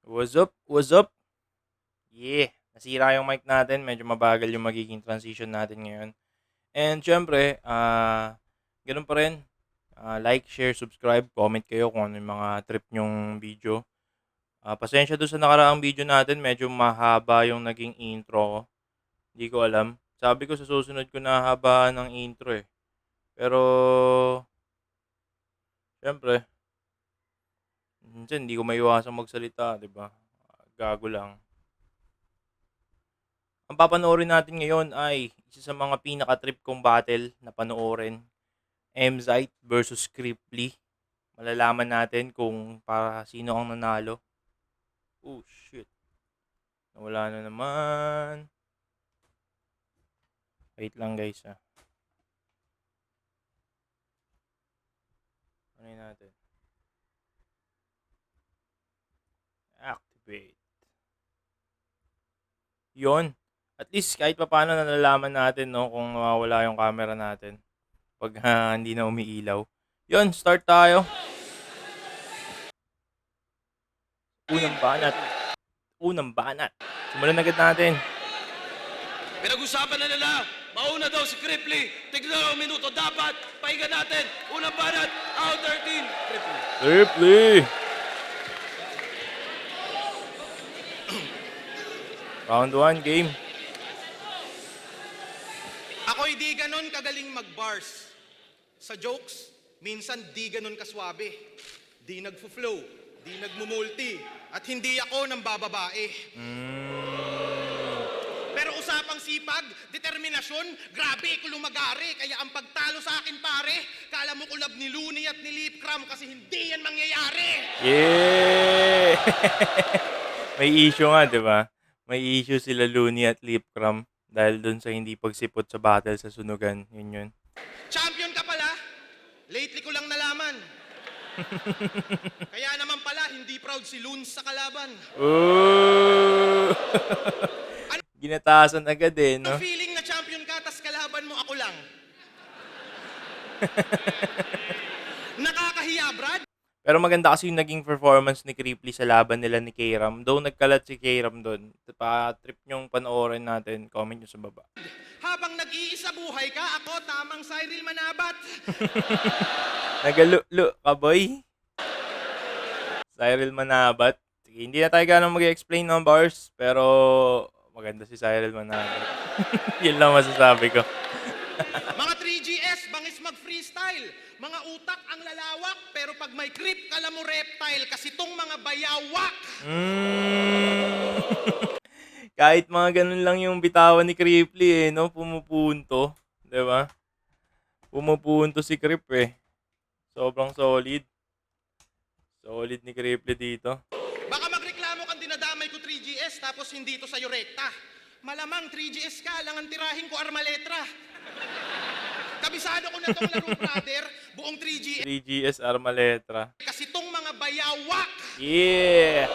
What's up? What's up? Yeah, nasira yung mic natin. Medyo mabagal yung magiging transition natin ngayon. And syempre, ganun pa rin. Like, share, subscribe, comment kayo kung ano yung mga trip nyong video. Pasensya doon sa nakaraang video natin. Medyo mahaba yung naging intro ko. Hindi ko alam. Sabi ko sa susunod ko na habaan ng intro eh. Pero, syempre, minsan hindi ko maiwasang magsalita, di ba? Gago lang. Ang papanoorin natin ngayon ay isa sa mga pinaka-trip kong battle na panoorin. Emzite versus Cripply. Malalaman natin kung para sino ang nanalo. Oh shit. Nawala na naman. Wait lang guys ah. Ano yun natin? Activate. Yon. At least kahit pa paano nalalaman natin no kung nawawala yung camera natin. Pag hindi na umiilaw. Yon, start tayo. Unang banat. Unang banat. Simulan agad natin. Pinag-usapan na nila, mauna daw si Cripply. Tignan ang minuto dapat. Pahinga natin. Unang banat, out 13. Cripply. Cripply. Round 1, game. Ako'y di ganon kagaling mag-bars. Sa jokes, minsan di ganon kaswabe. Di nagfo-flow, di nagmumulti, at hindi ako ng bababae. Pero usapang sipag, determinasyon, grabe ko lumagari. Kaya ang pagtalo sa akin pare, kala mo kulab ni Looney at ni Lipcram kasi hindi yan mangyayari. Yeah! May issue nga, di ba? May issue sila Looney at Lipcram dahil dun sa hindi pagsipot sa battle sa sunugan. Yun. Champion ka pala? Lately ko lang nalaman. Kaya naman pala, hindi proud si Loons sa kalaban. Ooh! Ginatasan agad eh, no? Ang feeling na champion ka, tas kalaban mo ako lang. Nakakahiya, Brad. Pero maganda kasi yung naging performance ni Cripply sa laban nila ni K-Ram. Though nagkalat si K-Ram doon. Pa-trip nyong panoorin natin. Comment nyo sa baba. Habang nag-iisa buhay ka, ako tamang Cyril Manabat. Nagalu ka, boy. Cyril Manabat. Sige, hindi na tayo ganang mag-explain ng bars. Pero maganda si Cyril Manabat. Yun lang masasabi ko. Mga 3GS, bangis mag-freestyle. Mga utak ang lalawak, pero pag may creep, kala mo reptile. Kasi tong mga bayawak. Kahit mga ganun lang yung bitawan ni Cripply eh, no? Pumupunto. Diba? Pumupunto si Crip eh. Sobrang solid. Solid ni Cripply dito. Baka magreklamo kang dinadamay ko 3GS, tapos hindi to sa'yo rekta. Malamang 3GS ka, lang ang tirahin ko armaletra. Kabisado ko na tong laro, brother. Buong 3GS. 3GS Armaletra. Kasi tong mga bayawak. Yeah!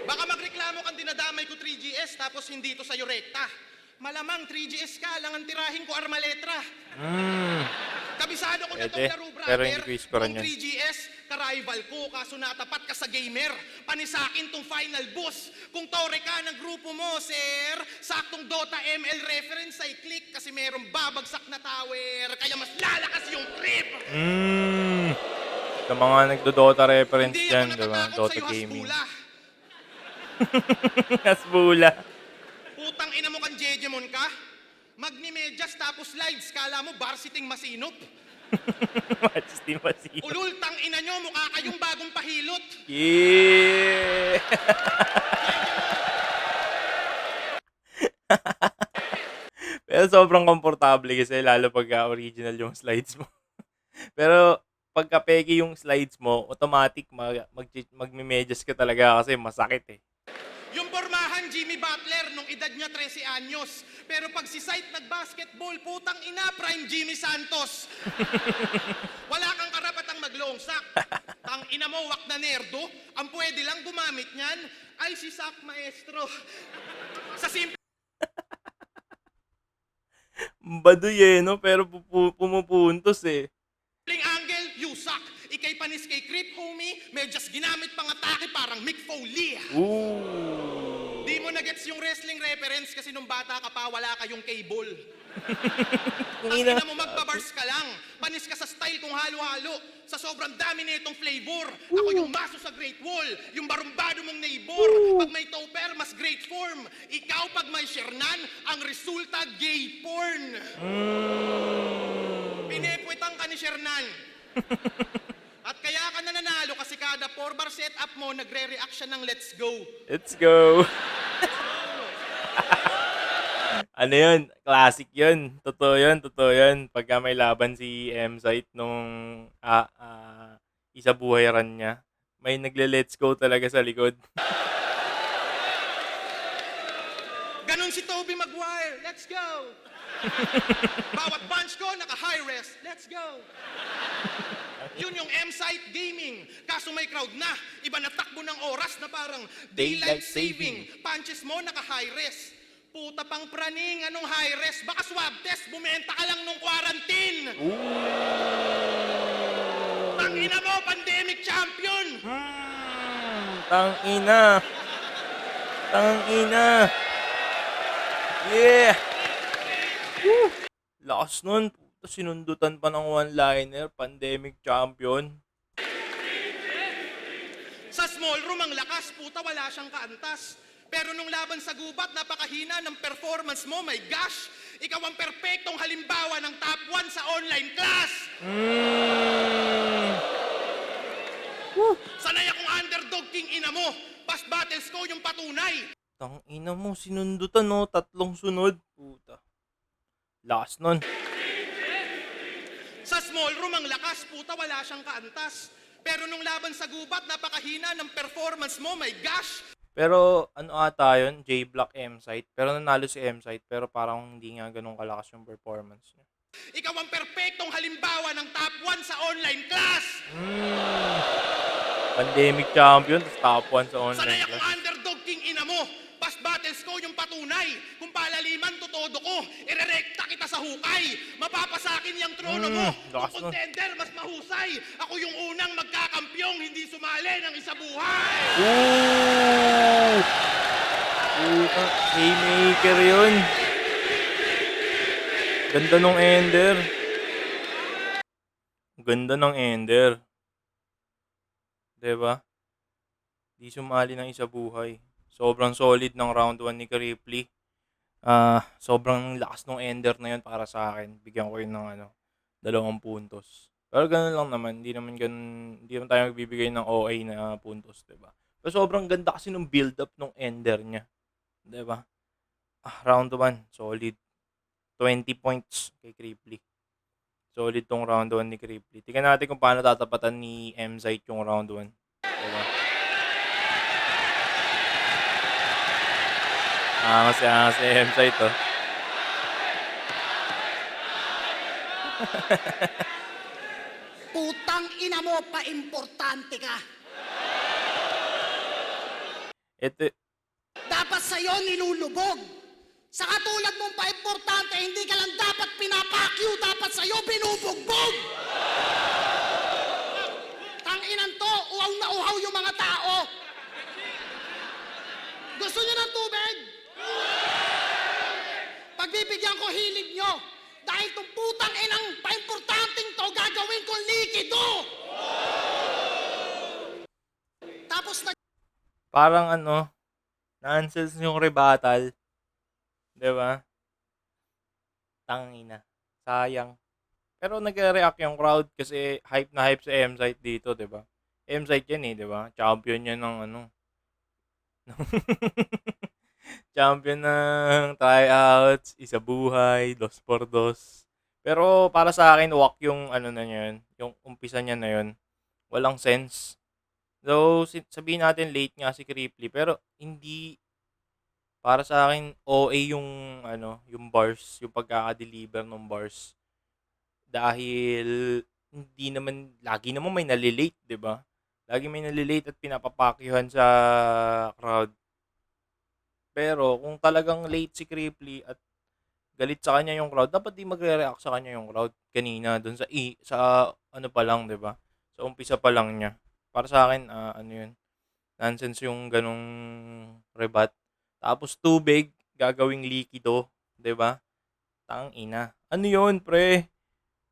Baka magreklamo kang dinadamay ko 3GS, tapos hindi to sa'yo rekta. Malamang 3GS ka, lang ang tirahin ko armaletra. Kabisado ko na tong Pwede, laro, brother. pero hindi ko iskoran Kung yun. 3GS, ka-rival ko, kaso natapat ka sa gamer. Panisakin tong final boss. Kung tore ka ng grupo mo, sir, saktong Dota ML reference ay click kasi merong babagsak na tower. Kaya mas lalakas yung trip. Sa mga nagdo-Dota reference Hindi dyan, ako diba? natatakot Dota sa'yo, Gaming. Hasbula. Hasbula. Putang ina mo kang Jejemon ka? Magnimedyas tapos slides, kala mo varsiting masinop. Match team Masino. Ulul, tang ina nyo, mukha kayong bagong pahilot. Yeah! Pero sobrang komportable kasi lalo pagka original yung slides mo. Pero pagka peke yung slides mo, automatic magme-medyas ka talaga kasi masakit eh. Yung pormahan, Jimmy Butler, nung edad niya 13 anyos. Pero pag si Sight nag-basketball, putang ina, prime Jimmy Santos. Wala kang karapatang maglongsak. Tang ina mo, wak na nerdo. Ang pwede lang gumamit niyan ay si Sak Maestro. Sa simple Baduy eh, no? Pero pumupuntos eh. angle, you suck. Ikay panis kay Creep, homie, medyas ginamit pang atake parang Mick Foley. Ooh. Di mo na-gets yung wrestling reference kasi nung bata ka pa, wala kayong cable. Ang Ina. ina mo magbabars ka lang. Panis ka sa style kung halo-halo. Sa sobrang dami nitong flavor. Ako yung maso sa Great Wall. Yung barumbado mong neighbor. Pag may topper, mas great form. Ikaw pag may shernan, ang resulta gay porn. Pinepwetang ka ni Shernan. At kaya ka nananalo kasi kada 4-bar setup mo, nagre-react siya ng let's go. Let's go. Ano yun? Classic yun. Totoo yun, totoo yun. Pagka may laban si M-Site nung isa buhay run niya, may nagle-let's go talaga sa likod. Ganon si Toby Maguire, let's go! Bawat punch ko, naka-high rest, let's go! Yun yung M-Site gaming. Kaso may crowd na, iba na takbo ng oras na parang daylight saving. Punches mo, naka-high rest. Puta pang praning, anong high rest? Baka swab test, bumenta ka lang nung quarantine! Tangina mo, pandemic champion! Tangina. Tangina. Yeah. Woo. Lakas nun. Puta, sinundutan pa ng one-liner. Pandemic champion. Sa small room ang lakas, puta wala siyang kaantas. Pero nung laban sa gubat, napakahina ng performance mo, my gosh! Ikaw ang perpektong halimbawa ng top 1 sa online class! Sanay akong underdog king ina mo! Past battles ko yung patunay! Tangina mo, sinundutan no. 3 sunod. Puta. Lakas nun. Sa small room ang lakas, puta wala siyang kaantas. Pero nung laban sa gubat, napakahina ng performance mo, my gosh! Pero ano ata yun? J-Block M-Site. Pero nanalo si M-Site. Pero parang hindi nga ganun kalakas yung performance niya. Ikaw ang perpektong halimbawa ng top 1 sa online class! Pandemic champion, top 1 sa Sanay online akong class. underdog king ina mo! Past battles ko yung patunay! Kung palaliman, tutodo ko! Irerekta kita sa hukay! Mapapasakin yung trono mo! lakas Kung nun. contender, mas mahusay! Ako yung unang magkakampyong hindi sumali ng isa buhay! Ooh! Puta, haymaker yun. Ganda nung ender. Ganda ng ender. Diba? Di sumali ng isa buhay. Sobrang solid ng round 1 ni Ripley. Sobrang lakas ng ender na yun para sa akin. Bigyan ko yun ng 2 puntos. Pero ganun lang naman. Hindi naman tayo magbibigay ng OA na puntos, diba? Pero sobrang ganda kasi nung build-up ng ender niya. Diba? Round 1, solid. 20 points kay Ripley. Solid tong round 1 ni Ripley. Tingnan natin kung paano tatapatan ni M-Site yung round 1. Diba? Kasi M-Site, oh. Putang ina mo, pa-importante ka. Ito, Dapat sa'yo nilulubog. Sa katulad mong pa-importante, hindi ka lang dapat pinapakyu, dapat sa'yo binubugbog. Tanginan to, uhaw na uhaw yung mga tao. Gusto nyo ng tubig? Pagbibigyan ko hilig nyo. Dahil tong putang inang pa-importanting to, gagawin kong likido. Tapos na parang nonsense yung rebuttal. Diba? Tangina. Sayang. Pero nagre-react yung crowd kasi hype na hype sa M-Site dito, diba? M-Site yan diba? Champion yan ng champion ng tryouts, isa buhay, 2x2. Pero para sa akin, wak yung na yun, yung umpisa niya na yun. Walang sense. So, sabihin natin late nga si Ripley, pero hindi, para sa akin, OA yung, yung bars, yung pagkaka-deliver ng bars. Dahil, hindi naman, lagi naman may nalilate, di ba? Lagi may nalilate at pinapapakyuhan sa crowd. Pero, kung talagang late si Ripley at galit sa kanya yung crowd, dapat di magre-react sa kanya yung crowd kanina, dun sa pa lang, di ba? Sa umpisa pa lang niya. Para sa akin, ano yun, nonsense yung ganong rebat. Tapos tubig, gagawing likido, 'di ba? Tangina. Ano yun, pre?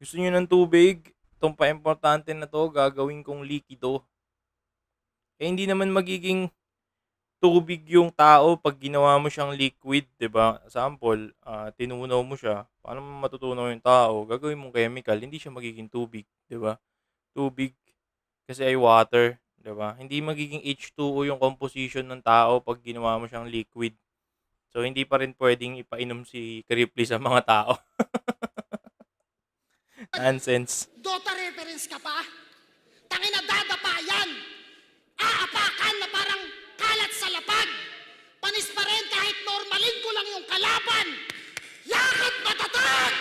Gusto niyo ng tubig? Itong pa-importante na to, gagawin kong likido. Eh, hindi naman magiging tubig yung tao pag ginawa mo siyang liquid, 'di ba? Sample, tinunaw mo siya, paano mo matutunaw yung tao? Gagawin mong chemical, hindi siya magiging tubig, 'di ba? Tubig kasi ay water, 'di ba? Hindi magiging H2O yung composition ng tao pag ginawa mo siyang liquid. So hindi pa rin pwedeng ipainom si Kripley sa mga tao. Nonsense. Dota reference ka pa? Tangina dadapa yan! Aapakan na parang kalat sa lapag! Panis pa rin kahit normalin ko lang yung kalaban! Yakit matatag!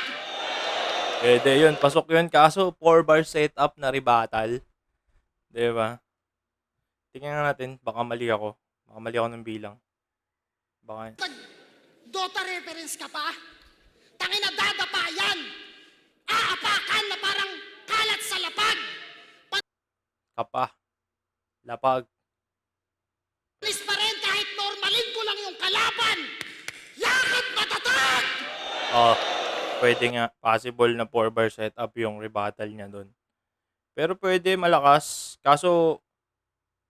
Pwede yun, pasok yun. Kaso 4-bar setup na rebattle. 'Di ba? Tingnan nga natin, baka mali ako. Baka mali ako ng bilang. Baka Dota reference ka pa? Tangina dadapa yan! Aapakan na parang kalat sa lapag! kapa. Lapag. Panis pa rin kahit normalin ko lang yung kalaban! Yakit matatag! Oh, pwede nga. Possible na 4-bar setup yung rebattle niya doon. Pero pwede malakas. Kaso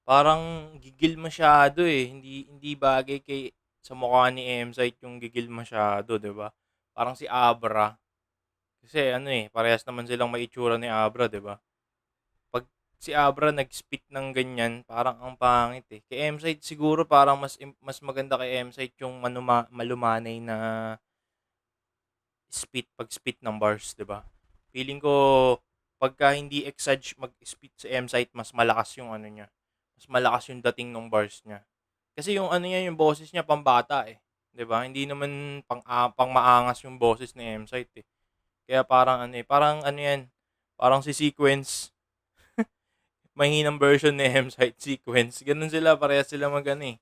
parang gigil masyado eh. Hindi bagay kay sa mukha ni M-Site yung gigil masyado, 'di ba? Parang si Abra. Kasi ano eh, parehas naman silang may itsura ni Abra, 'di ba? Pag si Abra nag-spit ng ganyan, parang ang pangit eh. Kay M-Site siguro parang mas maganda kay M-Site yung malumanay na pag-spit ng bars, 'di ba? Feeling ko pagka hindi exage mag-spit sa M-Site, mas malakas yung ano niya. Mas malakas yung dating ng bars niya. Kasi yung ano niya, yung boses niya pambata eh. 'Di ba? Hindi naman pang maangas yung boses ni M-Site eh. Kaya parang ano eh, parang ano yan, parang si Sequence, mahinang version ni M-Site Sequence. Ganun sila, parehas sila mag ano eh.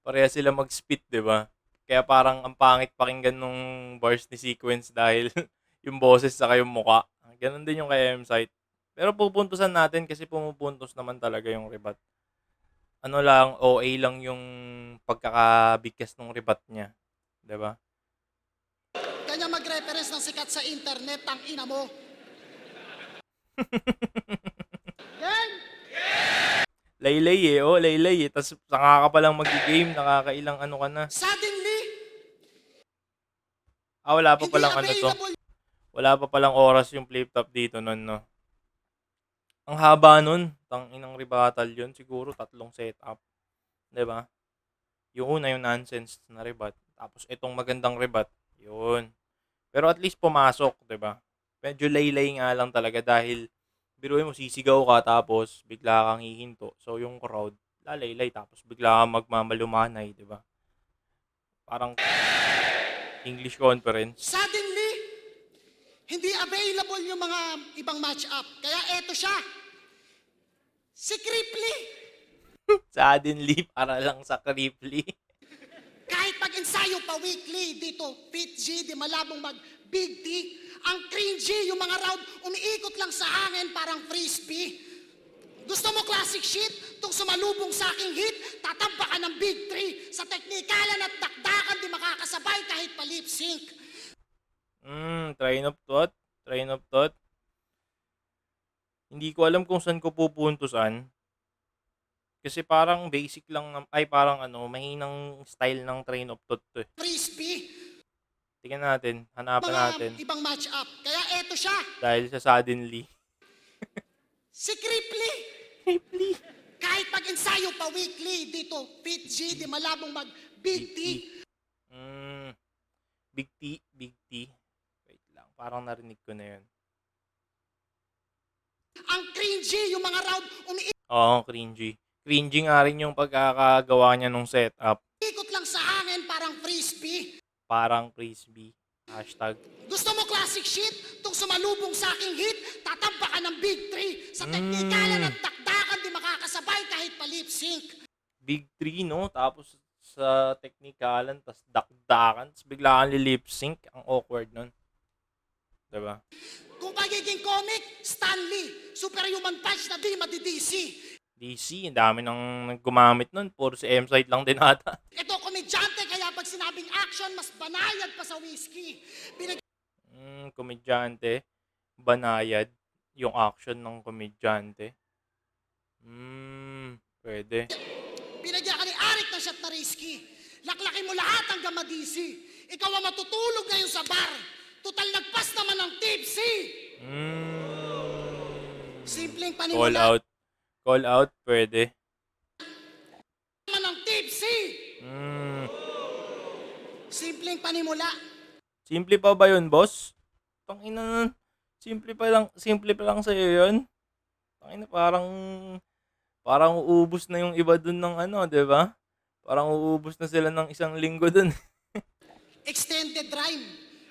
Parehas sila mag-spit, 'di ba? Kaya parang ang pangit pakinggan nung bars ni Sequence dahil yung boses saka yung muka. Ganun din yung kay M-Site. Pero pupuntusan natin kasi pumupuntos naman talaga yung rebat. Ano lang, OA lang yung pagkakabigkas ng rebat niya. 'Di ba? Kanya mag-reference ng sikat sa internet, ang ina mo. Gang! Laylay eh, oh, laylay eh. Tapos saka ka palang mag-game, nakakailang ano ka na. Suddenly, Wala pa hindi palang ano to. available Wala pa palang oras yung flip top dito nun, no. Ang haba nun. Tanginang rebattle yun. Siguro 3 setup. 'Di ba? Yung una yung nonsense na rebat. Tapos itong magandang rebat. Yun. Pero at least pumasok, 'di ba? Medyo laylay nga lang talaga dahil biruin mo sisigaw ka tapos bigla kang hihinto. So yung crowd lalaylay tapos bigla kang magmamalumanay, 'di ba? Parang English conference. Suddenly, hindi available yung mga ibang match-up. Kaya eto siya. Si Kripley. Suddenly para lang sa Kripley. Kahit pag-ensayo pa weekly dito, Fit G, di malabong mag Big T, ang cringy, yung mga round, umiikot lang sa hangin parang frisbee. Gusto mo classic shit? Tung sumalubong sa aking hit, tatamba ka ng Big 3. Sa teknikalan at dakdakan, di makakasabay kahit pa lip sync. Train of thought. Train of thought. Hindi ko alam kung saan ko pupuntusan. Kasi parang basic lang, parang ano, mahinang style ng train of thought to eh. Frisbee, Tingnan natin, hanapan mga natin. ibang match-up. Kaya eto siya, Dahil sa suddenly. si Kripley. Kripley. Kahit pag-ensayo pa weekly dito, Fit G, di malabong mag Big T. Big T, Big T. Wait lang, parang narinig ko na yun. Ang cringy, yung mga round, Oo, cringy. Cringy nga rin yung pagkakagawa niya nung setup. umiikot lang sa hangin parang frisbee. Parang frisbee. Hashtag. Gusto mo classic shit? Tung sumalubong sa aking hit, tatamba ka ng Big 3. Sa teknikalan at dakdakan, di makakasabay kahit pa lip sync. Big 3, no? Tapos sa technicalan, tas dakdakan, tas bigla kang lip sync. Ang awkward nun. 'Di ba? Kung pagiging comic, Stanley. Superhuman punch na di madi-DC. DC, ang dami nang gumamit nun. Puro si M-Site lang din ata. Ito, komedyante, kaya pag sinabing action, mas banayad pa sa whiskey. Komedyante. Banayad. Yung action ng komedyante. Pwede. Binagyan ka ni Arik ng shot na risky. Laklakin mo lahat hanggang madisi. Ikaw ang matutulog ngayon sa bar. Tutal nagpas naman ng tipsy. Simpleng Call panimula out. Call out, pwede. naman ng tipsy. Simpleng panimula. Simple pa ba yun, boss? Tangina nun. Simple pa lang sa'yo yun. Tangina, parang uubos na yung iba dun ng ano, 'di ba? Parang uubos na sila ng isang linggo dun. Extended rhyme.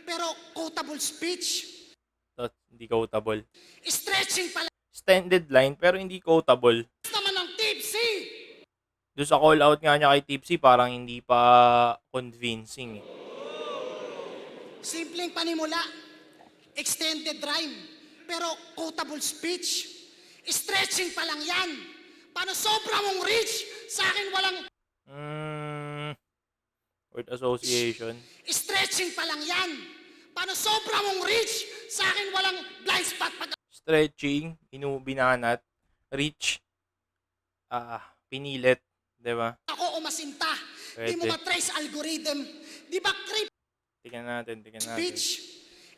Pero quotable speech. Hindi quotable. Stretching pala Extended line pero hindi quotable. naman ng tipsy. Doon sa call out nga niya kay Tipsy, parang hindi pa convincing eh. Simpleng panimula. Extended rhyme. Pero quotable speech. Stretching pa lang yan. Paano sobra mong rich? Sa akin walang Word association. stretching pa lang yan. Paano sobra mong rich? Sa akin walang blind spot pag Stretching, binanat, reach, pinilit, 'di ba? ako umasinta. Di mo Pwede. matrace algorithm. Di ba creep Tingnan natin. speech?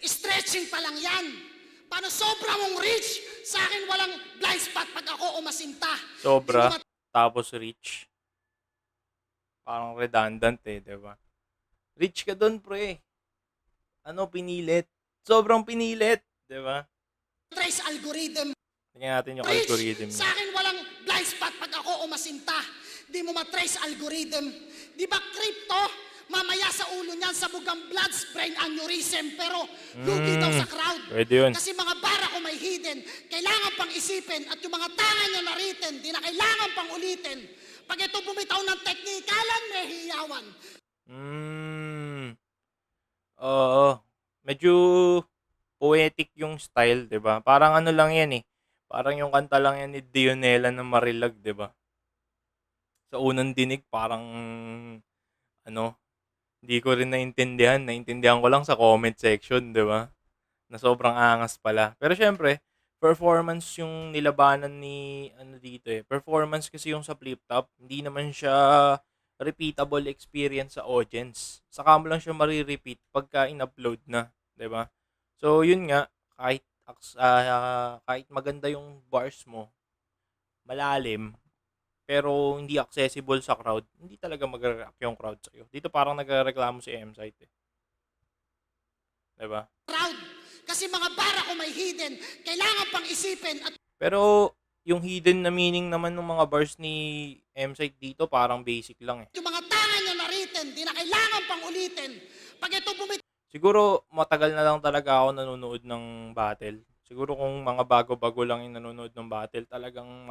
Stretching pa lang yan. Paano sobra mong rich? Sa akin walang blind spot pag ako umasinta. Sobra, Di mo tapos reach. Parang redundant eh, 'di ba? Reach ka doon, pre. Ano, pinilit. Sobrang pinilit, 'di ba? matrace algorithm. Tingnan natin yung Rich, algorithm sa niya. akin walang blind spot pag ako umasinta. Di mo matrace algorithm. Di ba crypto? Mamaya sa ulo niyan sa bugang bloods, brain aneurysm. Pero lugi daw sa crowd. Pwede yun. Kasi mga bara ko may hidden. Kailangan pang isipin. At yung mga tangan niya naritten, di na kailangan pang ulitin. Pag ito bumitaw ng teknikalan, may hiyawan. Oo. Medyo poetic yung style, 'di ba? Parang ano lang 'yan eh. Parang yung kanta lang 'yan ni Dionela ng Marilag, 'di ba? Sa unang dinig parang ano, hindi ko rin naintindihan. Naintindihan ko lang sa comment section, 'di ba? Na sobrang angas pala. Pero syempre, performance yung nilabanan ni ano dito eh. Performance kasi yung sa flip top, hindi naman siya repeatable experience sa audience. Saka mo lang siya marirepeat pagka in-upload na, 'di ba? So yun nga, kahit maganda yung bars mo, malalim, pero hindi accessible sa crowd, hindi talaga magre-react yung crowd sa'yo. Dito parang nagrereklamo si M-Site eh. 'Di ba? Crowd. Kasi mga bara ko may hidden. Kailangan pang isipin. At Pero yung hidden na meaning naman ng mga bars ni M-Site dito parang basic lang eh. yung mga tangan niya naritten, di na kailangan pang ulitin. Pag ito bumitaw Siguro matagal na lang talaga ako nanonood ng battle. Siguro kung mga bago-bago lang yung nanonood ng battle, talagang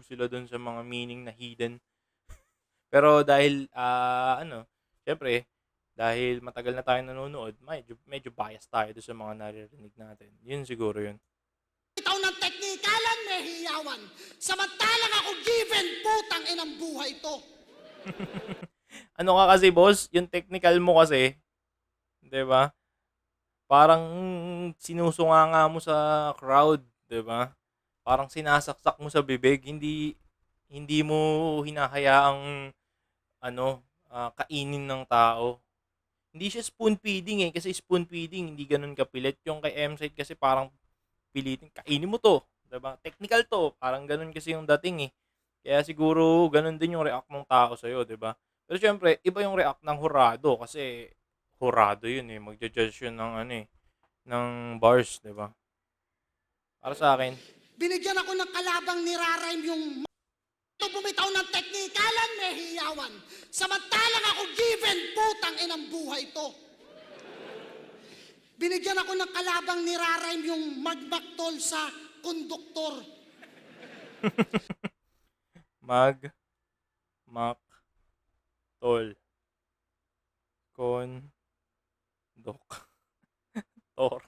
sila dun sa mga meaning na hidden. Pero dahil syempre, dahil matagal na tayo nanonood, medyo biased tayo doon sa mga naririnig natin. Yun siguro yun. ng teknikalan, may hiyawan. Samantalang ako given, putang inang buhay to. Ano ka kasi boss, yung technical mo kasi, 'di ba? Parang sinusunganga mo sa crowd, 'di ba? Parang sinasaksak mo sa bibig, hindi mo hinahayaang kainin ng tao. Hindi siya spoon feeding eh, kasi spoon feeding hindi ganoon kapilit. Yung kay M-Site kasi parang pilitin, kainin mo to, 'di ba? Technical to, parang ganoon kasi yung dating eh. Kaya siguro ganoon din yung react ng tao sa 'di ba? Pero syempre, iba yung react ng hurado kasi hurado yun eh, magja-judge yun ng ng bars, 'di ba? Para sa akin, Binigyan ako ng kalabang nirarime yung ito bumitaw ng teknikalan, may hiyawan. Samantalang ako given, putang inang buhay to. Binigyan ako ng kalabang nirarime yung magbaktol sa konduktor. mak tol kon dok Konduktor.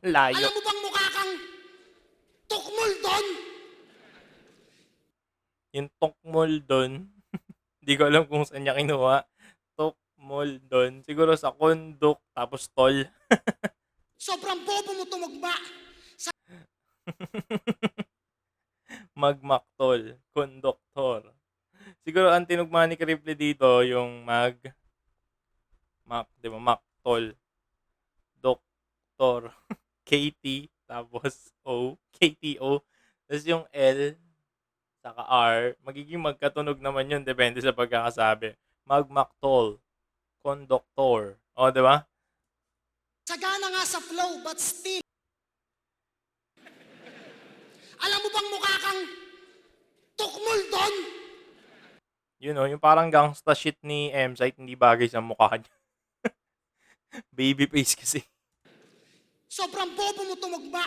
Layo. Alam mo bang mukha kang tukmol doon? Yung Tokmol doon, hindi ko alam kung saan niya kinuha. Tokmol doon. Siguro sa konduk, tapos tol. Sobrang bobo mo tumugma. Magmaktol. Konduktor. Siguro ang tinugma ni Kripley dito, yung di ba, maktol. Doktor. KT, tapos O. KTO. Tapos yung L, saka R, magiging magkatunog naman yun, depende sa pagkakasabi. Magmaktol. Konduktor. O, di ba? Sagana nga sa flow, but still. Alam mo bang mukha kang tukmol doon? Yun o, yung parang gangsta shit ni M-Site, hindi bagay sa mukha niya. Babyface kasi. Sobrang bobo mo tumugma.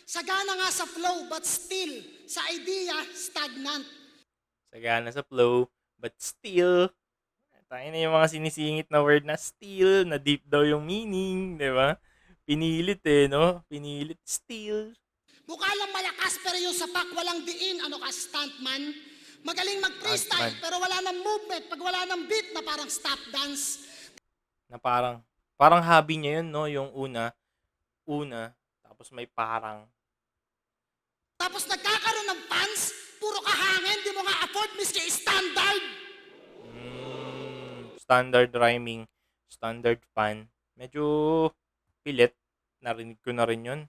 Sagana nga sa flow, but still, sa idea, stagnant. Sagana sa flow, but still, tayo na yung mga sinisingit na word na still, na deep daw yung meaning, di ba? Pinilit no? Pinilit, still. Mukha lang malakas pero yung sapak walang diin. Ano ka, stuntman? Magaling mag-freestyle Stuntman. pero wala ng movement. Pag wala ng beat na parang stop dance. Na parang hobby niya yun, no? Yung una, tapos may parang. Tapos nagkakaroon ng fans, puro kahangin, di mo nga afford miski standard. Standard rhyming, standard fan. Medyo pilit. Narinig ko na rin yun.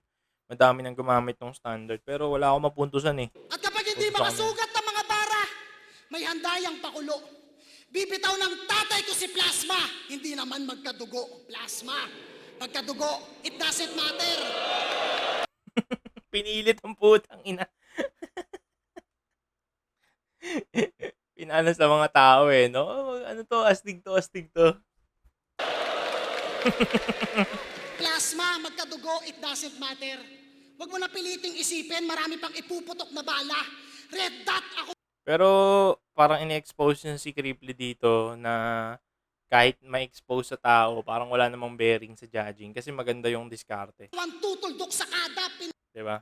Madami nang gumamit ng standard. Pero wala akong mapuntusan eh. At kapag hindi Punta kami. makasugat ng mga bara, may handayang pakulo. Bibitaw ng tatay ko si Plasma, hindi naman magkadugo. Plasma, magkadugo, it doesn't matter. Pinilit ang putang ina. Pinalo sa mga tao eh, no? Ano to? Astig to. Plasma, magkadugo, it doesn't matter. Huwag mo na piliting isipin, marami pang ipuputok na bala. Red dot ako. Pero parang in-expose niya si Kripley dito na kahit ma-expose sa tao, parang wala namang bearing sa judging kasi maganda yung diskarte. Ang tutuldok sa kada pin. Diba?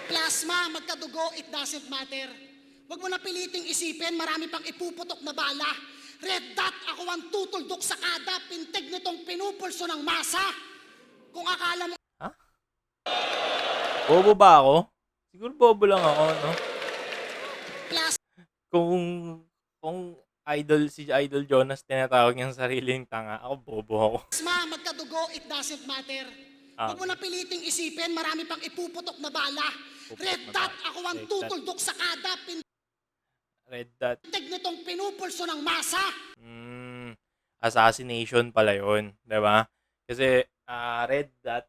Plasma, magkadugo, it doesn't matter. Huwag mo na piliting isipin, marami pang ipuputok na bala. Red dot, ako ang tutuldok sa kada pintig nitong pinupulso ng masa. Kung akala mo Bobo ba ako? Siguro bobo lang ako, no? Kung si Idol Jonas tinatawag niyang sariling tanga, ako bobo ako. plasma, magkadugo, it doesn't matter. Huwag mo na piliting isipin, marami pang ipuputok na bala. Red dot, ako ang Red dot. tutuldok sa kada Red dot. pintig nitong pinupulso ng masa. Assassination pala yun, 'di ba? Kasi red dot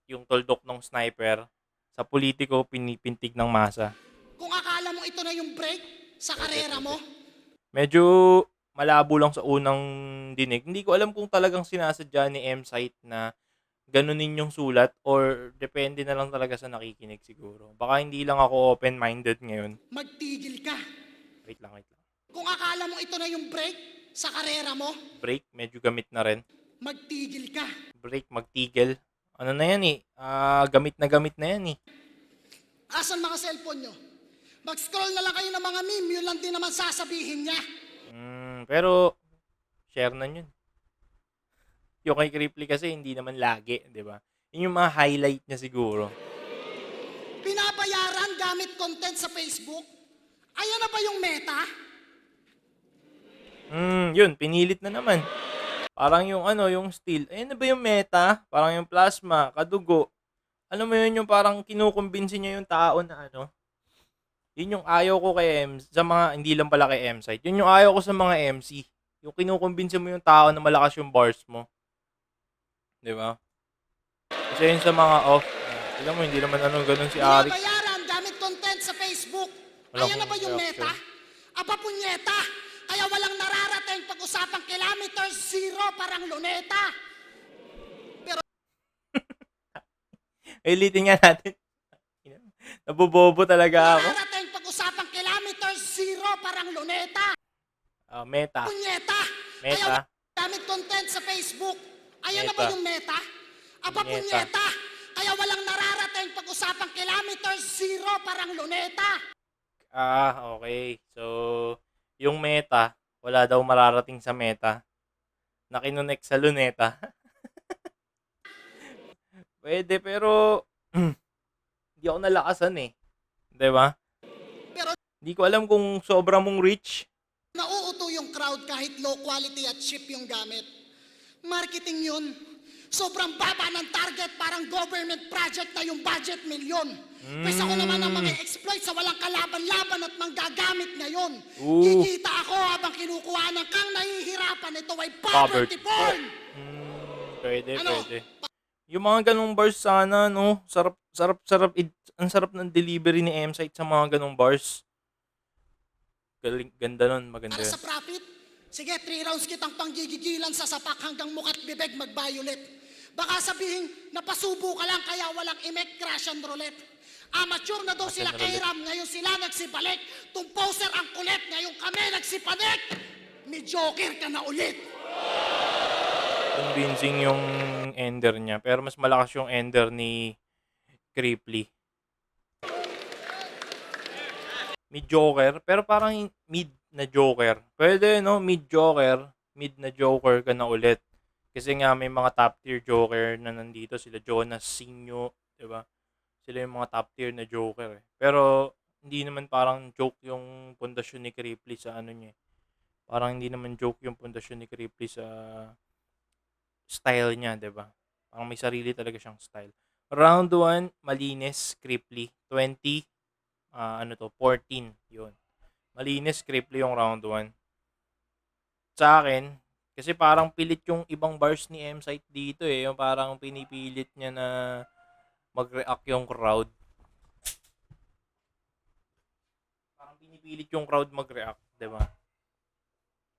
yung tuldok ng sniper, sa politiko pinipintig ng masa. Kung akala mo ito na yung break sa karera mo, Medyo malabo lang sa unang dinig. Hindi ko alam kung talagang sinasadya ni M-Site na ganunin yung sulat or depende na lang talaga sa nakikinig siguro. Baka hindi lang ako open-minded ngayon. magtigil ka. Wait lang. Kung akala mo ito na yung break sa karera mo, Break, medyo gamit na rin. magtigil ka. Break, magtigil. Ano na yan eh? Gamit na yan eh. Asan mga cellphone nyo? Mag-scroll na lang kayo ng mga meme, yun lang din naman sasabihin niya. Pero, share na yun. Yung kay Kripley kasi hindi naman lagi, di ba? Yun yung mga highlight niya siguro. Pinabayaran gamit content sa Facebook? Ayan na ba yung meta? Yun, pinilit na naman. Parang yung yung steel. Ayun na ba yung meta? Parang yung plasma, kadugo. Alam mo yun yung parang kinukumbinsi niya yung tao na Yun yung ayaw ko kay sa mga, hindi lang pala kay M-Site. Yun yung ayaw ko sa mga MC. Yung kinukumbinsi mo yung tao na malakas yung bars mo. Di ba? Kasi yun sa mga off. Alam mo, hindi naman ganun si Arik. Pinabayaran gamit content sa Facebook? Wala Ayan na ba yung akong meta? Aba punyeta! Kaya walang nararating pag-usapang kilometers zero parang luneta. Ulitin nga natin. Nabobobo talaga ako. Nararating pag-usapang kilometers zero parang luneta. Meta. Punyeta! Kaya Meta. gamit content sa Facebook? Ayan na Meta. ba yung meta? Aba Punyeta. punyeta! Kaya walang nararating pag-usapang kilometers, zero, parang luneta. Okay. So, yung meta, wala daw mararating sa meta na kinonek sa luneta. Pwede, pero hindi ako nalakasan eh. 'Di ba? Pero Hindi ko alam kung sobra mong rich. nauuto yung crowd kahit low quality at cheap yung gamit. Marketing yun. Sobrang baba ng target, parang government project na yung budget milyon. Pwes ako naman ang mga exploit sa walang kalaban-laban at manggagamit ngayon. Ooh. Kikita ako habang kinukuha ng kang nahihirapan. Ito ay poverty porn! Pwede, Ano? pwede. Yung mga ganong bars sana, no? Ang sarap ng delivery ni M-Site sa mga ganong bars. Galing, ganda nun, maganda Para yun. sa profit, sige, 3 rounds kitang panggigigilan sa sapak hanggang mukat bibig mag-violet. Baka sabihin, napasubo ka lang kaya walang imek, crash and roulette. Amateur na daw sila and roulette. kay Ram, ngayon sila nagsibalik. Tung poser ang kulit, ngayon kami nagsipanik. May joker ka na ulit. Convincing yung ender niya. Pero mas malakas yung ender ni Cripply. Mid Joker, pero parang mid na Joker. Pwede, no? Mid Joker, mid na Joker ka na ulit. Kasi nga may mga top tier Joker na nandito, sila Jonas, Sinyo, 'di ba? Sila yung mga top tier na Joker eh. Pero hindi naman parang joke yung pundasyon ni Cripply sa ano niya. Parang hindi naman joke yung pundasyon ni Cripply sa style niya, 'di ba? Parang may sarili talaga siyang style. Round 1, malinis, Cripply. 20, 14, yun. Malinis, Cripply yung round 1. Sa akin, kasi parang pilit yung ibang bars ni M-Site dito eh. Yung parang pinipilit niya na mag-react yung crowd. Parang pinipilit yung crowd mag-react, di ba?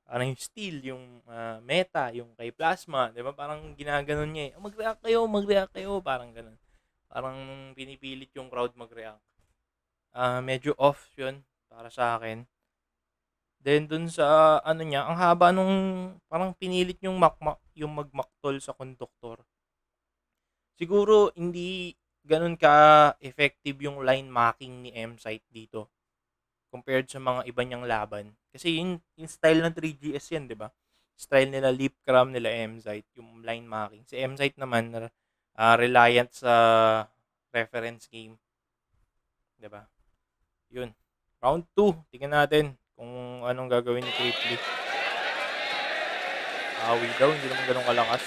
Parang yung Steel, yung Meta, yung kay Plasma, di ba? Parang ginaganon niya eh. Mag-react kayo, parang ganun. Parang pinipilit yung crowd mag-react. Medyo off yun para sa akin. Then dun sa ano niya, ang haba nung parang pinilit yung magmaktol sa konduktor. Siguro hindi ganun ka effective yung line marking ni M-Site dito compared sa mga iba niyang laban. Kasi yung style ng 3GS yan, 'di ba? Style nila Leap Cram, nila M-Site, yung line marking. Si M-Site naman reliant sa reference game. 'Di ba? Yun. Round 2. Tingnan natin kung anong gagawin ni Cripply. Awi daw. Hindi naman ganun kalakas.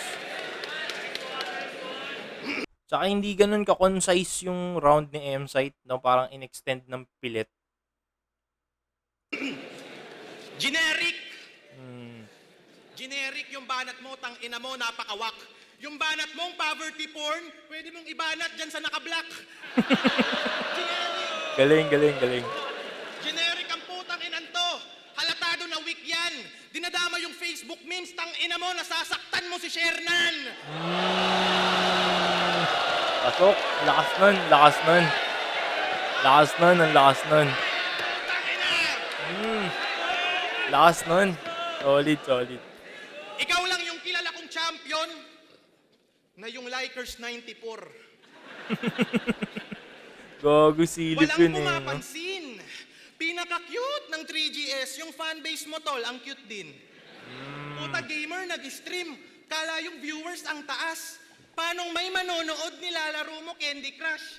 Tsaka hindi ganun ka-concise yung round ni M-Site. No? Parang in-extend ng pilit. Generic! Generic yung banat mo, tang ina mo, napakawak. Yung banat mong poverty porn, pwede mong ibanat dyan sa naka-black. Generic! Galing. Generic ang putang inan to. Halatado na weak yan. Dinadama yung Facebook memes, tang ina mo, nasasaktan mo si Shernan. Pasok. Lakas nun. Ang lakas nun. Tang ina! Lakas nun. Solid. Ikaw lang yung kilala kong champion na yung Likers 94. Gago silip Walang yun eh. No? pumapansin. Pinaka-cute ng 3GS, yung fanbase mo tol, ang cute din. Puta gamer, nag-stream. Kala yung viewers ang taas. Paanong may manonood nilalaro mo Candy Crush?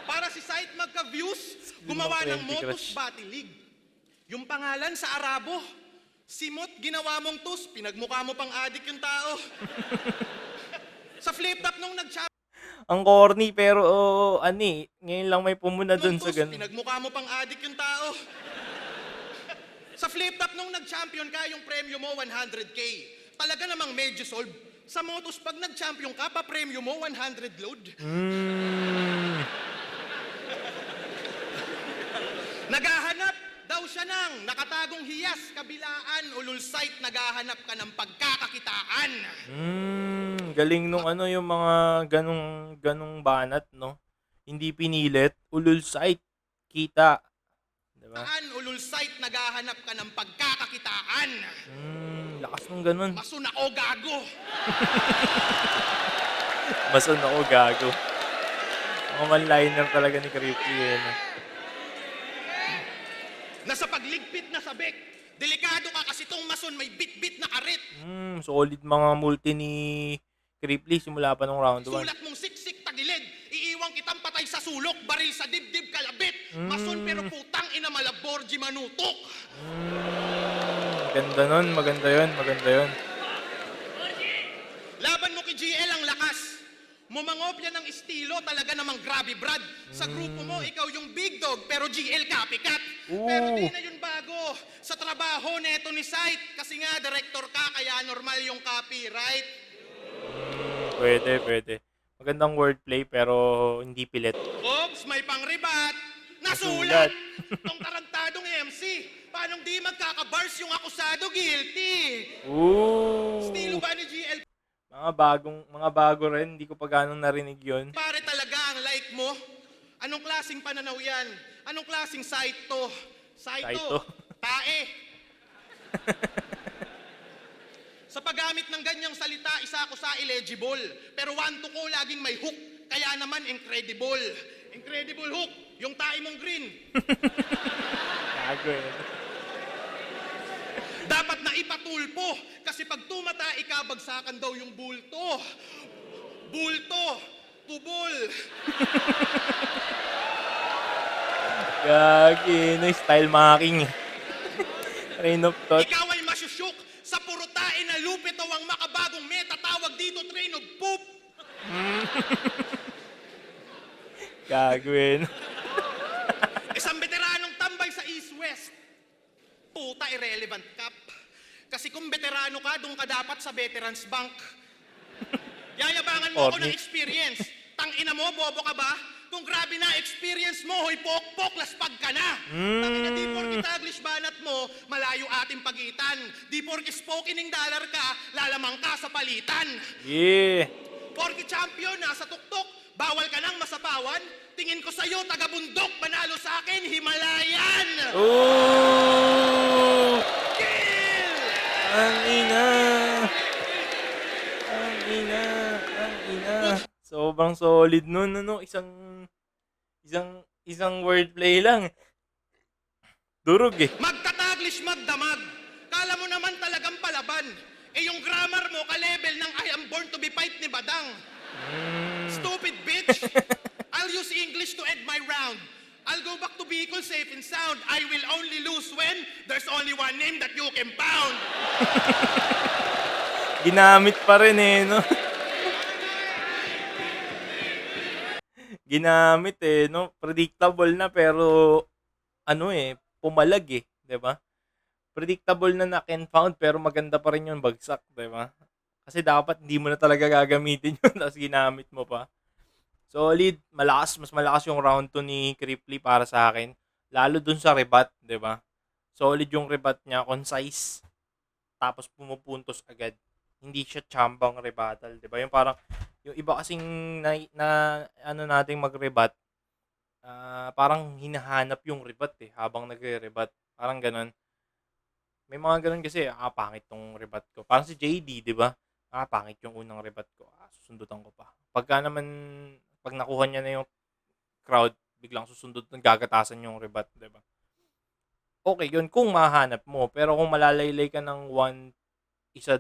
Para si site magka-views, gumawa ng Candy Motus Crush. Battle League. Yung pangalan sa Arabo. Simot, ginawa mong tus, pinagmukha mo pang adik yung tao. Sa flip-top nung Ang corny pero ngayon lang may pumuna dun sa ganun. pinagmukha mo pang adik yung tao. Sa flip-top nung nag-champion ka, yung premyo mo 100k. Talaga namang medyo solve. Sa Motus, pag nag-champion ka, pa-premyo mo 100 load. Naghahanap daw siya ng nakatagong hiyas, kabilaan, ulul site, naghahanap ka ng pagkakakitaan. Galing nung yung mga ganong banat, no? Hindi pinilit, ulul sight, kita. Diba? Ulul site, naghahanap ka ng pagkakakitaan. Lakas nung ganun. Masun ako, gago. Mason ako, gago. Mga one-liner talaga ni Creepy eh. No? Nasa pagligpit na sabik. Delikado ka kasi tong mason may bit-bit na karit. Solid mga multi ni Creeply simula pa nung round 1. Sulat mong siksik tagilid. Iiwang kitang patay sa sulok. Baril sa dibdib kalabit. Mason pero putang ina malaborji manutok. Maganda nun, maganda yun. Laban mo kay GL ang lakas. Mumangopya ng estilo, talaga namang grabe Brad. Sa grupo mo, ikaw yung big dog, pero GL copycat. Pero di na yun bago. Sa trabaho neto ni Sight, kasi nga director ka, kaya normal yung copyright. Pwede. Magandang wordplay pero hindi pilit. Oops, may pang-rebat. Nasulat. Nasulat! Tong tarantadong MC, paanong di magkakabars yung akusado guilty? Estilo ba ni GL? Mga bago rin, hindi ko pa ganong narinig yun. Pare talaga ang like mo? Anong klaseng pananaw yan? Anong klaseng site to? Saito. Tae. Sa paggamit ng ganyang salita, isa ako sa illegible. Pero wanto ko laging may hook. Kaya naman incredible. Incredible hook. Yung tae mong green. Gago eh. Dapat na ipatulpo. Kasi pag tumata, ikabagsakan daw yung bulto. Bulto. Tubol. Gagi, no style marking. Rain of thought. Ikaw ay masyusyok. Sa puro tae na lupito ang makabagong meta. Tawag dito train of poop. Gagawin. Isang veteranong tambay sa East-West. Puta, irrelevant cap. Kasi kung veterano ka, doon ka dapat sa Veterans Bank. Yayabangan mo ako ng experience. Tangina mo, bobo ka ba? Kung grabe na experience mo, hoy pok-pok, laspag ka na. Tangina, di porke taglish banat mo, malayo ating pagitan. Di porke spokening dollar ka, lalamang ka sa palitan. Yeah. Porke champion, nasa tuktok, bawal ka nang masapawan. Tingin ko sa'yo, taga-bundok, manalo sa akin, Himalayan! Oh! Kill! Ang ina! Sobrang solid nun, ano? Isang wordplay lang. Durog eh. Magtataglish magdamag. Kala mo naman talagang palaban. Eh yung grammar mo, ka-level ng I am born to be fight ni Badang. Stupid bitch! I'll use English to end my round. I'll go back to Bicol safe and sound. I will only lose when there's only one name that you can pound. Ginamit pa rin eh, no? Ginamit eh, no? Predictable na pero ano eh, pumalag eh, 'di ba? Predictable na knock and found pero maganda pa rin yung bagsak, 'di ba? Kasi dapat hindi mo na talaga gagamitin yun tapos ginamit mo pa. Solid, mas malakas yung round 2 ni Creeply para sa akin. Lalo dun sa rebat, 'di ba? Solid yung rebat niya, concise. Tapos pumupuntos agad. Hindi siya chambang rebuttal, 'di ba? Yung parang yung iba kasing na ano nating mag-rebat, parang hinahanap yung rebat eh habang nagre-rebat. Parang ganun. May mga ganun kasi, pangit tong rebat ko. Parang si JD, 'di ba? Pangit yung unang rebat ko. Susundutan ko pa. Pag nakuha niya na yung crowd, biglang susundutan, gagatasan yung rebat, 'di ba? Okay, yun kung mahanap mo. Pero kung malalaylay ka ng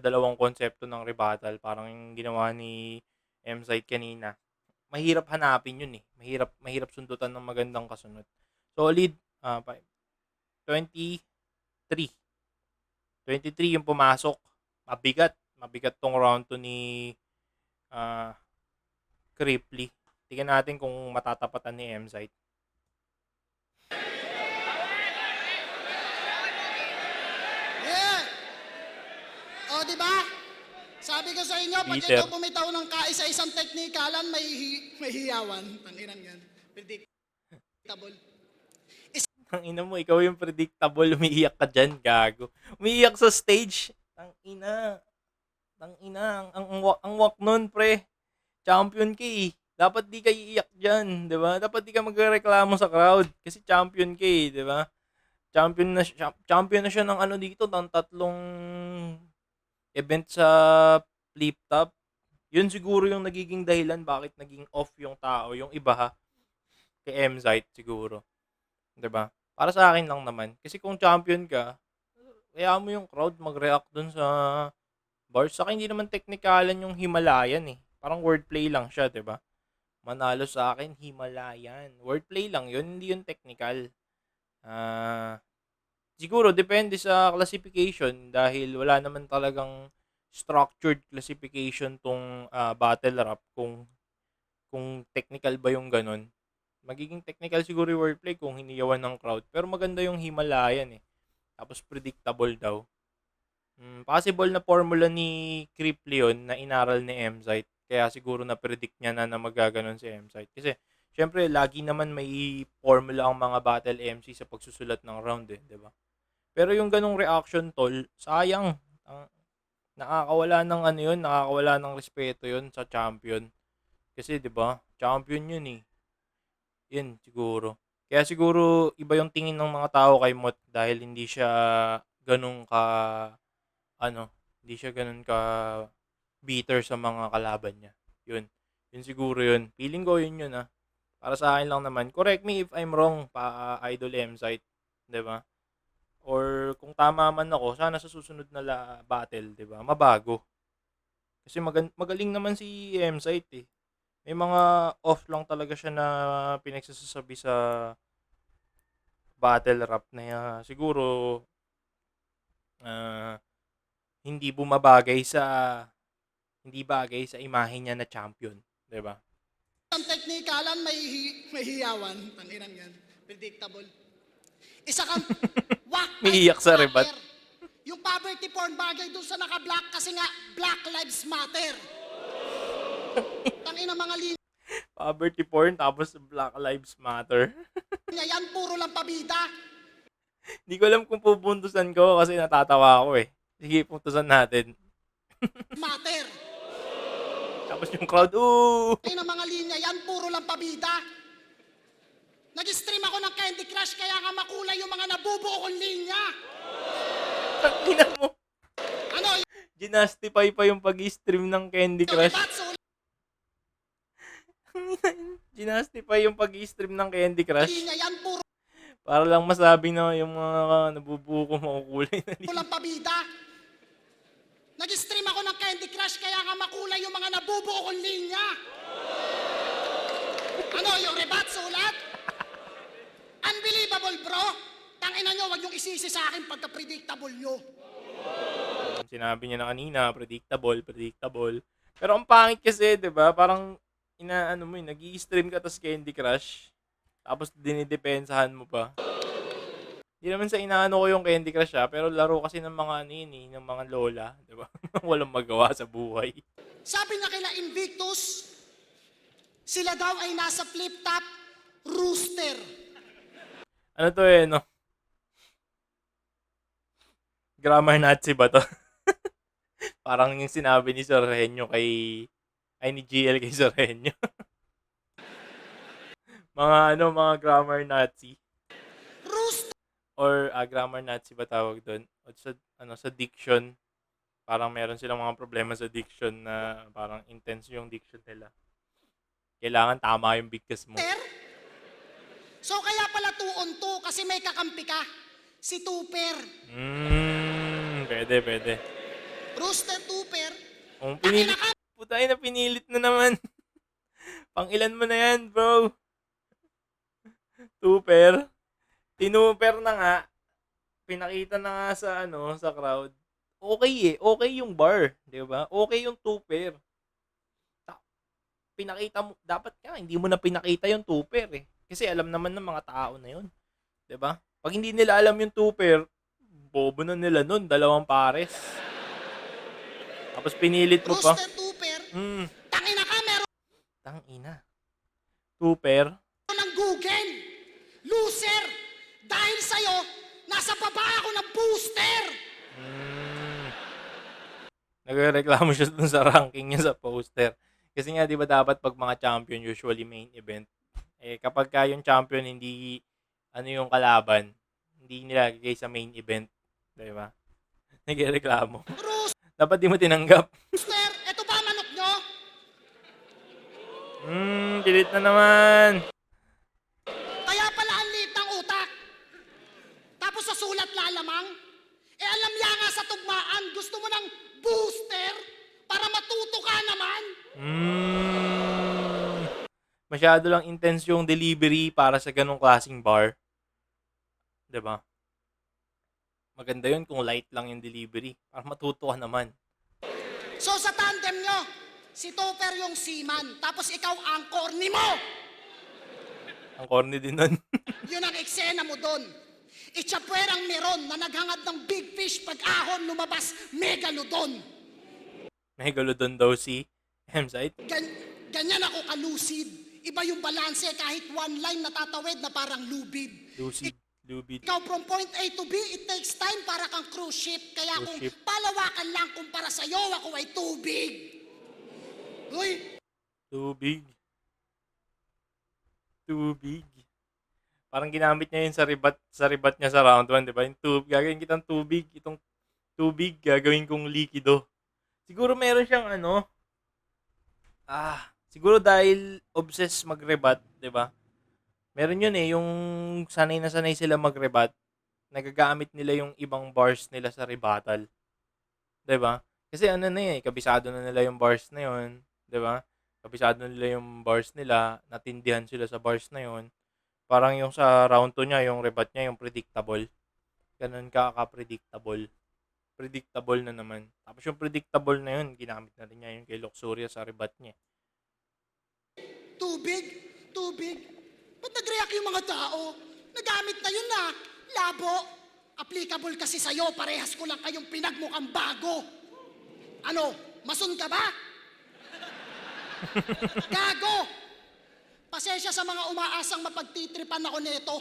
dalawang konsepto ng rebuttal, parang yung ginawa ni M-Site kanina, mahirap hanapin yun eh. Mahirap sundutan ng magandang kasunod. Solid, 23. 23 yung pumasok. Mabigat tong round 2 ni Creeply. Tingnan natin kung matatapatan ni M-Site. Yeah! O, di ba? Sabi ko sa inyo, pag Peter. ikaw bumitaw ng kaisa-isang teknikalan, may hiyawan. Tanginan yan. Predictable. Ang ina mo, ikaw yung predictable, umiiyak ka dyan, gago. Umiiyak sa stage. Ang ina. Ang wak nun, pre. Champion ka eh. Dapat di ka iiyak dyan, di ba? Dapat di ka magreklamo sa crowd. Kasi champion ka eh, di ba? Champion na siya ng ano dito, ng event sa flip top, yun siguro yung nagiging dahilan bakit naging off yung tao, yung iba ha, kay Mzite siguro, 'di ba? Para sa akin lang naman, kasi kung champion ka, hayaan mo yung crowd mag-react dun sa bars. Saka hindi naman teknikalan yung Himalayan eh. Parang wordplay lang siya, 'di ba? Manalo sa akin Himalayan. Wordplay lang 'yun, hindi 'yun technical. Ah, siguro depende sa classification dahil wala naman talagang structured classification tong battle rap kung technical ba yung ganun. Magiging technical siguro yung wordplay kung hiniyawan ng crowd. Pero maganda yung Himalayan eh. Tapos predictable daw. Possible na formula ni Creep Leon na inaral ni Mzite. Kaya siguro na-predict niya na magaganon si Mzite. Kasi, syempre, lagi naman may formula ang mga battle MC sa pagsusulat ng round eh, di ba? Pero yung ganong reaction tol, sayang. Nakakawala ng ano yun, nakakawala ng respeto yun sa champion. Kasi, di ba, champion yun eh. Yun, siguro. Kaya siguro, iba yung tingin ng mga tao kay Mot dahil hindi siya ganong ano, hindi siya ganun ka bitter sa mga kalaban niya. Yun. Yun siguro yun. Feeling ko yun ah. Para sa akin lang naman. Correct me if I'm wrong, Idol M-Site. 'Di ba? Or kung tama man ako, sana sa susunod na battle, 'di ba? Mabago. Kasi magaling naman si M-Site eh. May mga off lang talaga siya na pinagsasabi sa battle rap na siguro ah, hindi bagay sa imahe niya na champion, 'di ba? Ang teknikalan, may hiyawan. Tanginan yan. Predictable. Isa kang May iyak sa rebat. Yung poverty porn bagay dun sa naka-black kasi nga Black Lives Matter. Tangina mga linya Poverty porn tapos Black Lives Matter. yan, puro lang pabida. Hindi ko alam kung pupuntusan ko kasi natatawa ako eh. Sige, puntusan natin. Matter. Tapos yung crowd, ooh! Tangina mga linya yan, puro lang pabida. Nag-stream ako ng Candy Crush kaya nga makulay yung mga nabubuo kong linya. Tingnan mo. Ano? Ginastify pa yung pag-stream ng Candy Crush. Ginastify yung pag-stream ng Candy Crush. Linya yan, puro Para lang masabi na yung mga nabubuo ko makukulay na linya. lang pabida. Nag-stream ako ng Candy Crush kaya nga makulay yung mga nabubuo kong linya. Ano, yung rebat sulat? Unbelievable, bro. Tangina nyo, wag yung isisi sa akin pagka-predictable nyo. Sinabi niya na kanina, predictable. Pero ang pangit kasi, 'di ba? Parang inaano mo, nag-i-stream ka tas Candy Crush. Tapos dinidepensahan mo pa. Hindi naman sa inaano ko yung Candy Crush pero laro kasi ng mga ano yun ng mga lola, 'di ba? Walang magawa sa buhay. Sabi niya kila Invictus, sila daw ay nasa flip-top rooster. Ano to no? Grammar Nazi ba to? Parang yung sinabi ni Sir Henyo ni GL kay Sir Henyo. mga grammar Nazi. Rooster. Or grammar Nazi ba tawag doon? O sa diction. Parang meron silang mga problema sa diction na parang intense yung diction nila. Kailangan tama yung bigkas mo. So kaya pala 2 on 2 kasi may kakampi ka. Si Tupper. Pwede. Rooster Tupper. Pinilit na naman. Pang ilan mo na yan, bro? Tupper. Tinuper na nga. Pinakita na nga sa crowd. Okay okay yung bar, 'di ba? Okay yung Tupper. Pinakita mo, dapat ka hindi mo na pinakita yung Tupper eh. Kasi alam naman ng mga tao na 'yon, 'di ba? Pag hindi nila alam yung Tupper, bobo na nila nun, 2 pares. Tapos pinilit mo pa. Rooster Tupper. Hmm, Tangina ka, meron tangina. Tupper. ng Google. Loser. Dahil sa'yo, nasa baba ako ng booster. Nagrereklamo siya dun sa ranking niya sa poster. Kasi nga 'di ba dapat pag mga champion usually main event. Kapag yung champion hindi yung kalaban, hindi nilagay sa main event, 'di ba? Nagrereklamo. Dapat di mo tinanggap. Booster, eto ba manok nyo? Kilit na naman. Kaya pala ang liit ng utak. Tapos sa sulat lalamang. Alam niya nga sa tugmaan, gusto mo ng booster para matuto ka naman. Masyado lang intense yung delivery para sa ganong klaseng bar. 'Di ba? Maganda yun kung light lang yung delivery. Para matuto ka naman. So sa tandem nyo, si Topper yung seaman, tapos ikaw ang corny mo. Ang corny din nun. Yun ang eksena mo doon. Itchapwerang meron na naghangad ng big fish pag ahon lumabas megalodon. Megalodon daw si M-Site. Ganyan ako kalusid. Iba yung balanse kahit one line natatawid na parang lubid. Lucid. Lubid. Ikaw from point A to B, it takes time para kang cruise ship. Kaya Cruise kung ship. palawakan lang kumpara sa'yo, ako ay tubig. Uy, Tubig. Tubig. Parang ginamit niya yun sa ribat niya sa round 1, di ba? Yung tubig, gagawin kitang tubig. Itong tubig, gagawin kong likido. Siguro meron siyang siguro dahil obsessed mag-rebat, di ba? Meron yun yung sanay na sanay sila mag-rebat, nagagamit nila yung ibang bars nila sa rebuttal. 'Di ba? Kasi kabisado na nila yung bars na yun, 'di ba? Kabisado na nila yung bars nila, natindihan sila sa bars na yun. Parang yung sa round 2 niya, yung rebat niya, yung predictable. Ganun ka-predictable. Predictable na naman. Tapos yung predictable na yun, ginamit na rin niya yung kay Luxuria sa rebat niya. tubig, tubig. Ba't nag-react yung mga tao? Nagamit na yun na. Labo. Applicable kasi sa'yo, parehas ko lang kayong pinagmukhang bago. Ano, mason ka ba? Gago! Pasensya sa mga umaasang mapagtitripan ako nito.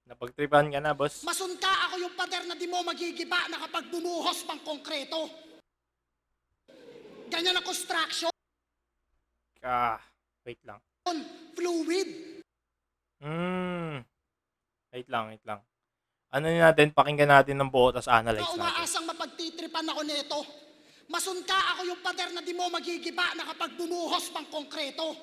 Napagtripan ka na, boss? Mason ka, ako yung pader na di mo magigiba na kapag bumuhos pang konkreto. Ganyan ang construction, Wait lang. fluid. Wait lang. Ano natin, pakinggan natin ng buo, tas analyze Mga natin. umaasang mapagtitripan ako nito. Mason ka, ako yung pader na di mo magigiba na kapag bumuhos pang konkreto.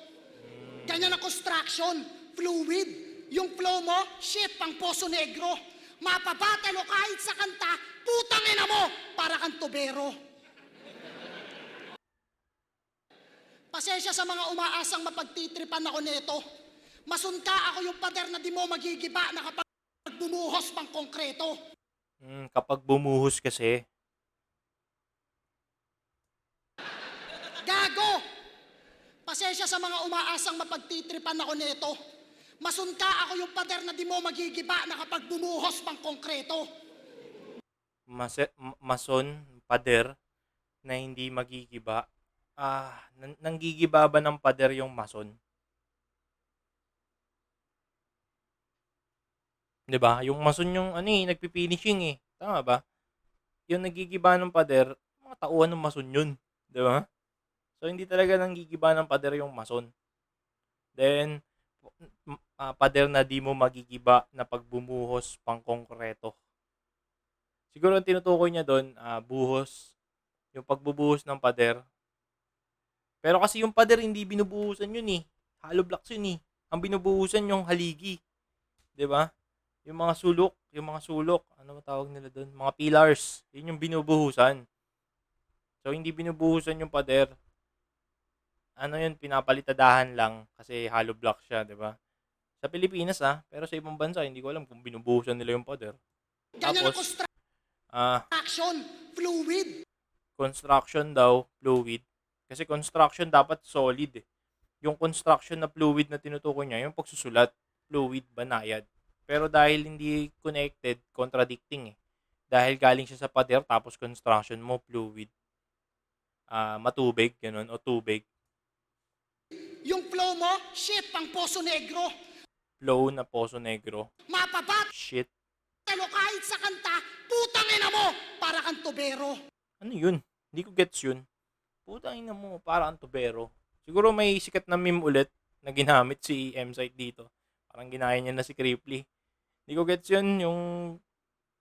Ganyan ang construction, fluid. Yung flow mo, shit, pang Poso Negro. Mapabatalo kahit sa kanta, putang ina mo, para kang tubero. Pasensya sa mga umaasang mapagtitripan ako nito. Mason ka, ako yung pader na di mo magigiba na kapag bumuhos pang konkreto. Kapag bumuhos kasi, Gago! Pasensya sa mga umaasang mapagtitripan ako nito. Mason ka, ako yung pader na di mo magigiba na kapag bumuhos pang konkreto. mason, pader, na hindi magigiba. Nanggigiba ba ng pader yung mason? 'Di ba? Yung mason yung nagpi-finishing Tama ba? Yung nagigiba ng pader, mga tauhan ng mason yun, 'di ba? So hindi talaga nanggigiba ng pader yung mason. Then pader na di mo magigiba na pagbumuhos pang konkreto. Siguro ang tinutukoy niya doon, buhos, yung pagbubuhos ng pader. Pero kasi yung pader hindi binubuhusan yun Hollow blocks yun Ang binubuhusan yung haligi. 'Di ba? Yung mga sulok, ano ba tawag nila doon? Mga pillars. Yun yung binubuhusan. So hindi binubuhusan yung pader. Ano yun, pinapalitadahan lang kasi hollow block siya, 'di ba? Sa Pilipinas pero sa ibang bansa hindi ko alam kung binubuhusan nila yung pader. Ganyan ang Tapos construction, fluid. construction daw, fluid. Kasi construction dapat solid Yung construction na fluid na tinutukoy niya, yung pagsusulat, fluid, banayad. Pero dahil hindi connected, contradicting Dahil galing siya sa pader, tapos construction mo, fluid. Matubig, ganun, o tubig. Yung flow mo, shit, pang Poso Negro. Flow na Poso Negro. Mapabatalo Shit. kahit sa kanta, putang ina mo, para kang tubero. Ano yun? Hindi ko gets yun. Putang ina mo, para ang tubero. Siguro may sikat na meme ulit na ginamit si M-Site dito. Parang ginaya niya na si Cripply. Hindi ko gets yun, yung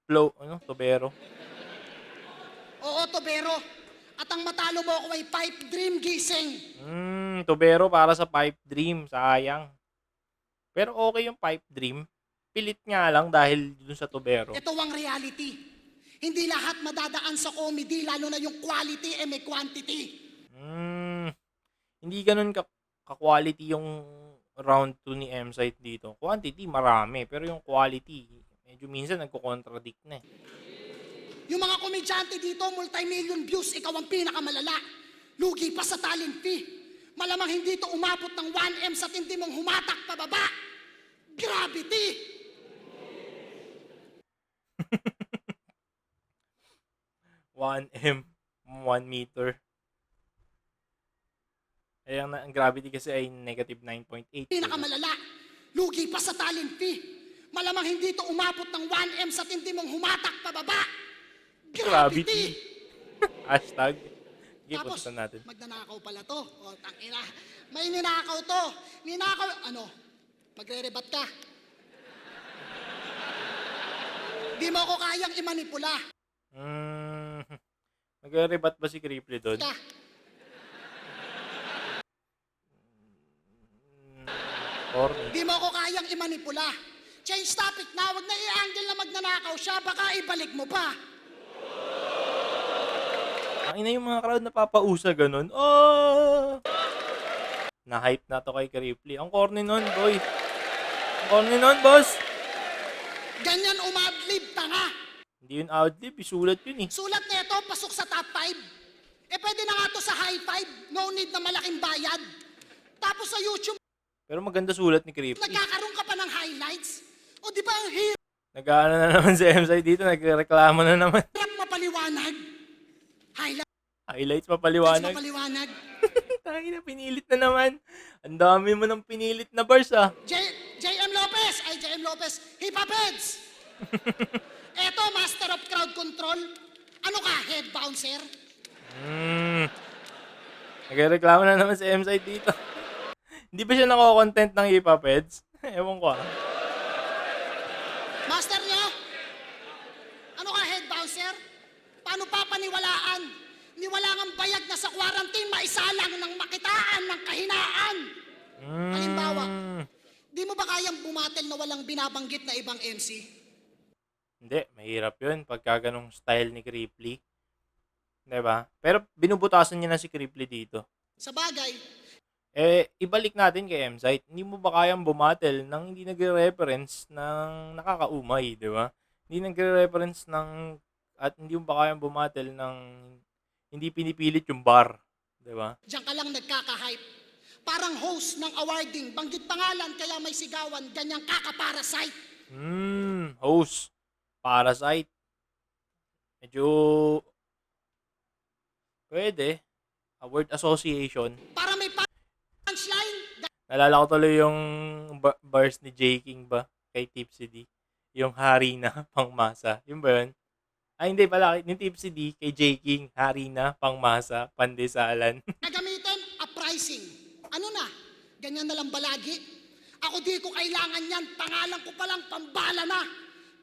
flow, tubero. Oo, tubero. At At ang matalo mo ako ay pipe dream gising. Tubero para sa pipe dream. Sayang. Pero okay yung pipe dream. Pilit nga lang dahil dun sa tubero. Ito ang reality. Hindi lahat madadaan sa comedy, lalo na yung quality may quantity. Hindi ganun ka-quality yung round 2 ni M-Site dito. Quantity, marami. Pero yung quality, medyo minsan nagko-contradict na eh. Yung mga komedyante dito, multi-million views, ikaw ang pinakamalala. Lugi pa sa talent fee. Malamang hindi ito umabot ng 1M sa tindi mong humatak pababa. Gravity! 1M, 1 meter. Eh, ang gravity kasi ay negative 9.8. Pinakamalala. Lugi pa sa talent fee. Malamang hindi ito umabot ng 1M sa tindi mong humatak pababa. Gravity! Hashtag. Sige, Tapos, puntan natin. magnanakaw pala to. O, tangina. May ninakaw to. Ninakaw, magre-rebat ka. Di mo ako kayang imanipula. Nagre-rebat ba si Cripply doon? Ka. Corny. Di mo ako kayang imanipula. Change topic na. Huwag na i-angle na magnanakaw siya. Baka ibalik mo pa. Ang ina yung mga crowd na papausa ganun. Oh! Na-hype na to kay Cripply. Ang corny nun, boy. Ang corny nun, boss. Ganyan umadlib, tanga. Hindi yun outlib, isulat yun eh. Sulat nito, pasok sa top 5. Pwede na nga to sa high 5. No need na malaking bayad. Tapos sa YouTube, Pero maganda sulat ni Cripply. nagkakaroon ka pa ng highlights. O di ba ang hirap Nag-ano na naman si M-Site dito, nagreklamo na naman. mapaliwanag? Highlights Highlights mapaliwanag. mapaliwanag. Tayo na, pinilit na naman. Ang dami mo ng pinilit na bars ah. JM Lopez, Hip Hop Heads. Eto, Master of Crowd Control. Ano ka, head bouncer? Nagreklamo na naman si M-Site dito. Hindi ba siya nako-content ng hip-hop heads? Ewan ko ah. Master nyo? Ano ka, head bouncer? Paano papaniwalaan? Niwala ng bayag na sa quarantine, maisalang ng makitaan ng kahinaan. Halimbawa, di mo ba kayang bumatel na walang binabanggit na ibang MC? Hindi, mahirap yun pagka ganong style ni Cripply. Diba? Pero binubutasan niya na si Cripply dito. Sa bagay, Ibalik natin kay M-Site. Hindi mo ba kayang bumatel nang hindi nagre-reference ng nakakaumay, di ba? Hindi nagre-reference at hindi mo ba kayang bumatel ng hindi pinipilit yung bar, di ba? diyan ka lang nagkaka-hype. Parang host ng awarding, banggit pangalan kaya may sigawan, ganyang kaka-parasite. Host. Parasite. Medyo pwede. Word association. Para may punchline, Nalala ko tuloy yung bars ni J. King ba? Kay Tipsy D. Yung hari na, pangmasa. Yun ba yun? Ay, hindi pala. Ni Tipsy D, kay J. King, hari na, pangmasa, pandesalan. gagamitin, uprising. Ano na? Ganyan na lang balagi. Ako di ko kailangan yan, pangalan ko palang pambala na.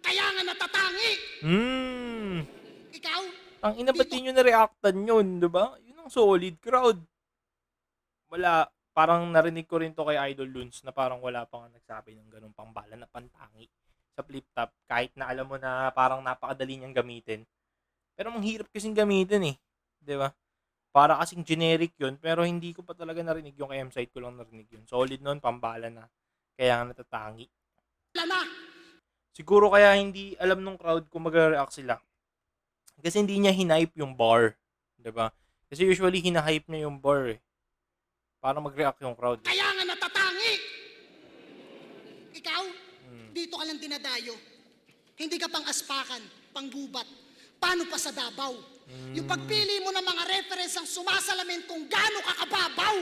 Kaya nga natatangi. Ikaw? Ang ina, ba't yun yung na-reactan yun, diba? Yun ang solid crowd. Wala, parang narinig ko rin to kay Idol Loons na parang wala pang nagsabi ng ganung pambala na pantangi sa flip top, kahit na alam mo na parang napakadali niyang gamitin. Pero ang hirap kasing gamitin eh. Di ba? Para kasing generic yun, pero hindi ko pa talaga narinig yung kay M-Site ko lang narinig yun. Solid nun, pambala na. Kaya nga natatangi. Wala na. Siguro kaya hindi alam nung crowd kung mag-react sila. Kasi hindi niya hinipe yung bar. Di ba? Kasi usually hinahype niya yung bar eh. Para mag-react yung crowd. Kaya nga natatangi. Ikaw? Dito ka lang dinadayo. Hindi ka pang aspakan, pang gubat. Paano pa sa Davao? Yung pagpili mo ng mga reference ang sumasalamin kung gaano ka kababaw.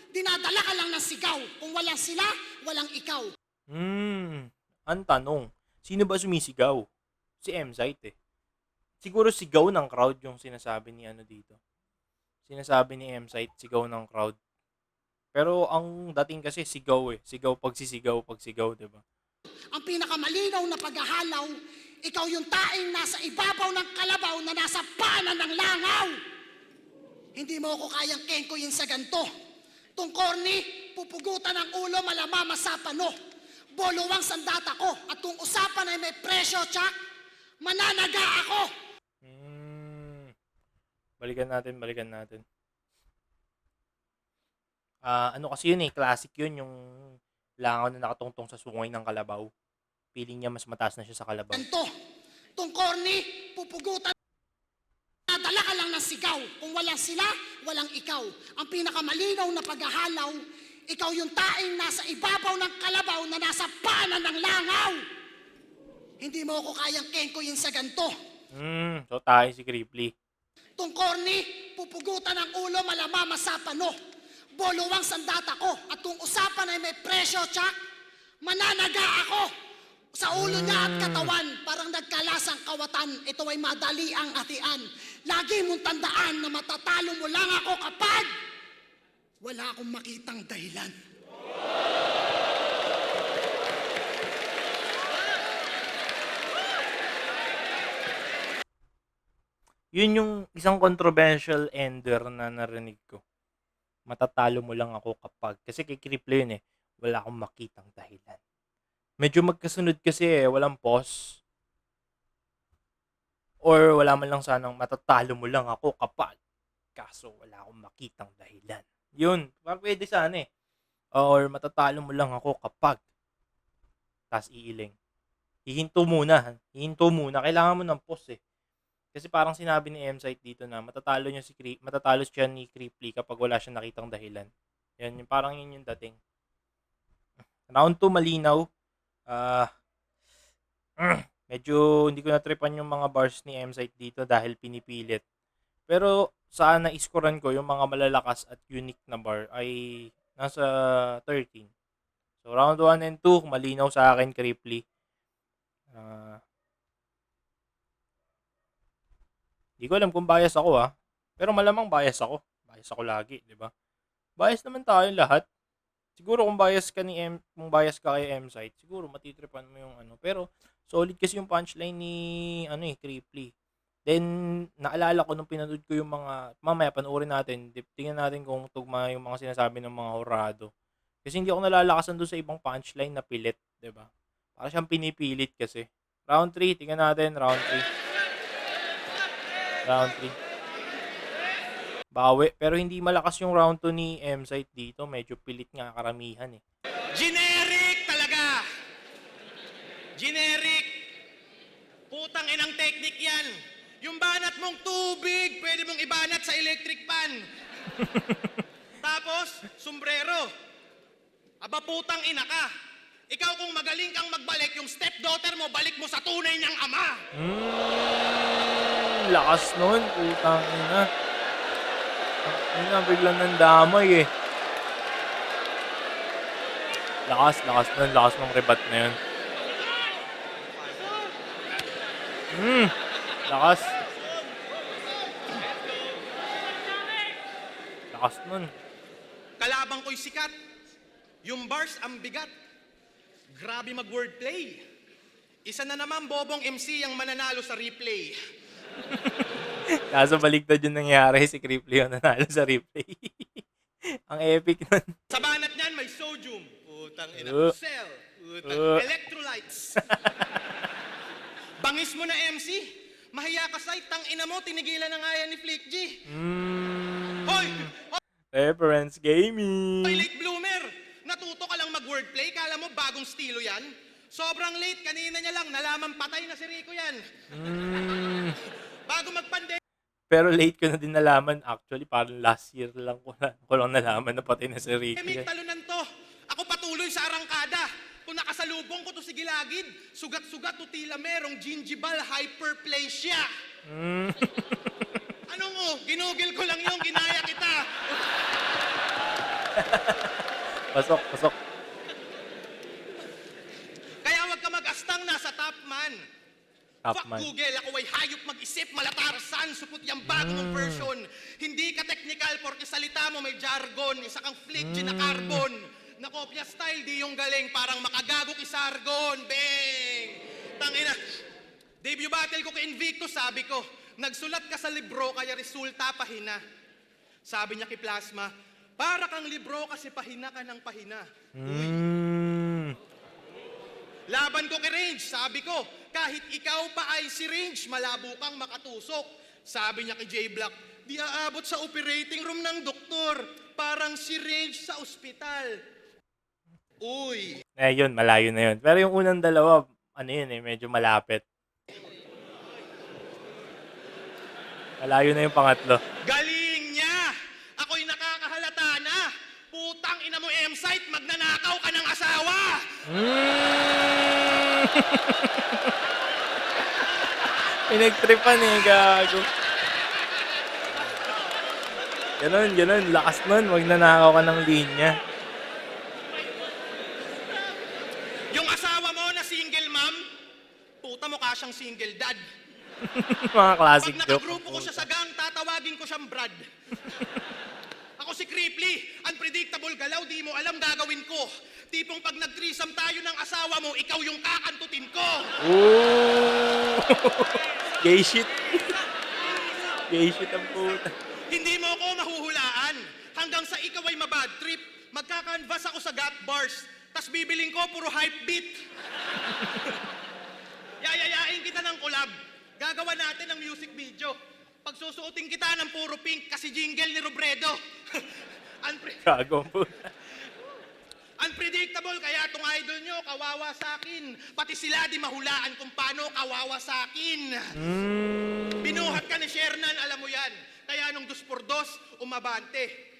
Dinadala ka lang ng sigaw. Kung walang sila, walang ikaw. Ang tanong, sino ba sumisigaw? Si M-Site eh. Siguro sigaw ng crowd yung sinasabi ni ano dito. Sinasabi ni M-Site, sigaw ng crowd. Pero ang dating kasi sigaw eh. Sigaw, pagsigaw, diba? Ang pinakamalinaw na paghahalaw, ikaw yung taing nasa ibabaw ng kalabaw na nasa paanan ng langaw. Hindi mo ako kayang kengkoyin sa ganto. Tung corny, pupugutan ang ulo, malamama sa pano. Boluwang sandata ko, at kung usapan ay may presyo, tsak, mananaga ako. Balikan natin. Ano kasi yun classic yun, yung langaw na nakatungtong sa sungay ng kalabaw. Feeling niya mas mataas na siya sa kalabaw. Ganto, tung corny, pupugutan. Dala ka lang ng sigaw. Kung walang sila, walang ikaw. Ang pinakamalinaw na paghahalaw, ikaw yung taing nasa ibabaw ng kalabaw na nasa paanan ng langaw. Hindi mo ako kayang kengkoyin sa ganto. So tayo si Cripply. Tung corny, pupugutan ang ulo, malamama sa pano. Boluwang sandata ko, at kung usapan ay may presyo, tsak, mananaga ako. Sa ulo niya at katawan, parang nagkalasang kawatan, ito ay madali ang hatian. Lagi mong tandaan na matatalo mo lang ako kapag wala akong makitang dahilan. Yun yung isang controversial ender na narinig ko. Matatalo mo lang ako kapag. Kasi kay Cripply yun wala akong makitang dahilan. Medyo magkasunod kasi walang pause. Or wala man lang sanang matatalo mo lang ako kapag. Kaso wala akong makitang dahilan. Yun, pwede sana Or matatalo mo lang ako kapag. Tas iiling. Hihinto muna. Kailangan mo ng pause Kasi parang sinabi ni M-Site dito na matatalo siya ni Cripply kapag wala siyang nakitang dahilan. Yan, parang yun yung dating. Round 2 malinaw. Medyo hindi ko na-tripan yung mga bars ni M-Site dito dahil pinipilit. Pero saan na-scorean ko yung mga malalakas at unique na bar ay nasa 13. So round 1 and 2 malinaw sa akin Cripply. Hindi ko alam kung bias ako pero malamang bias ako. Bias ako lagi, 'di ba? Bias naman tayo lahat. Siguro kung bias ka kay M-Site, siguro matitripan mo yung pero solid kasi yung punchline ni Cripply. Then naalala ko nung pinanood ko yung mga mamaya panoorin natin, tingnan natin kung tugma yung mga sinasabi ng mga horado. Kasi hindi ako nalalakasan doon sa ibang punchline na pilit, 'di ba? Para siyang pinipilit kasi. Round 3, tingnan natin round 3. Round 3. Bawi. Pero hindi malakas yung round 2 ni M-Site dito. Medyo pilit nga karamihan Generic talaga. Generic. Putang inang technique yan. Yung banat mong tubig, pwede mong ibanat sa electric pan. Tapos, sombrero. Aba putang ina ka. Ikaw kung magaling kang magbalik, yung stepdaughter mo, balik mo sa tunay niyang ama. Lakas nun. Putang ina. Biglang nandamay Lakas nun. Lakas ng rebat na yun. Lakas. Lakas nun. Kalabang ko'y sikat. Yung bars ang bigat. Grabe mag-wordplay. Isa na naman bobong MC ang mananalo sa replay. Kaso baligtad yung nangyari, si Cripply yung nanalo sa replay. Ang epic nun. Sa banat niyan may sodium. Putang ina. Cell. Electrolytes. Bangis mo na MC. Mahiya ka site. Tang ina mo, tinigilan na nga yan ni Flick G. Hoy! Reference gaming. Hoy, late bloomer! Natuto ka lang mag-wordplay? Kala mo bagong estilo yan? Sobrang late. Kanina niya lang. Nalaman patay na si Rico yan. Bago magpande. Pero late ko na din nalaman. Actually, parang last year lang ko lang nalaman na patay na si Ricky. May talunan to. Ako patuloy sa arangkada. Kung nakasalubong ko to si Gilagid, sugat-sugat to tila merong gingival hyperplasia. Anong ginugil ko lang yung ginaya kita. Pasok. Kaya wag ka mag-astang nasa top man. Fuck Man. Google, ako ay hayop mag-isip, malatarasan, supot yung bago mong version. Hindi ka technical porque salita mo may jargon, isa kang flick na carbon. Nakopya style, di yung galing, parang makagago kisargon, bang! Tangina, debut battle ko kay Invictus, sabi ko, nagsulat ka sa libro, kaya resulta pahina. Sabi niya kay Plasma, para kang libro kasi pahina ka ng pahina. Laban ko kay Range, sabi ko, kahit ikaw pa ay si Range, malabo kang makatusok. Sabi niya kay J-Block, di aabot sa operating room ng doktor, parang si Range sa ospital. Uy, Yun, malayo na yun. Pero yung unang dalawa, ano yun medyo malapit. Malayo na yung pangatlo. galing niya! Ako'y nakakahalata na! Putang ina mo, M-Site, magnanakaw ka ng asawa! Pinagtripan gago. Ganon, lakas nun. Wag nanakaw ka ng linya. Yung asawa mo na single mom, puta mo ka siyang single dad. Mga classic Pag joke. nakagrupo ko siya sa gang, tatawagin ko siyang Brad. Ako si Cripply, unpredictable galaw, di mo alam gagawin ko. Tipong pag nag-threesome tayo ng asawa mo, ikaw yung kakantutin ko. Ooh! Gay shit. Gay shit ang puta. Hindi mo ako mahuhulaan. Hanggang sa ikaw ay mabad trip, magkakanvas ako sa gat bars, tas bibiling ko puro hype beat. Yayayain kita ng collab. Gagawa natin ng music video. Pagsusuotin kita ng puro pink kasi jingle ni Robredo. Gago ang puta. Unpredictable, kaya tong idol nyo, kawawa sa akin. Pati sila di mahulaan kung paano kawawa sa akin. Binuhat ka ni Shernan, alam mo yan. Kaya nung 2x2, umabante.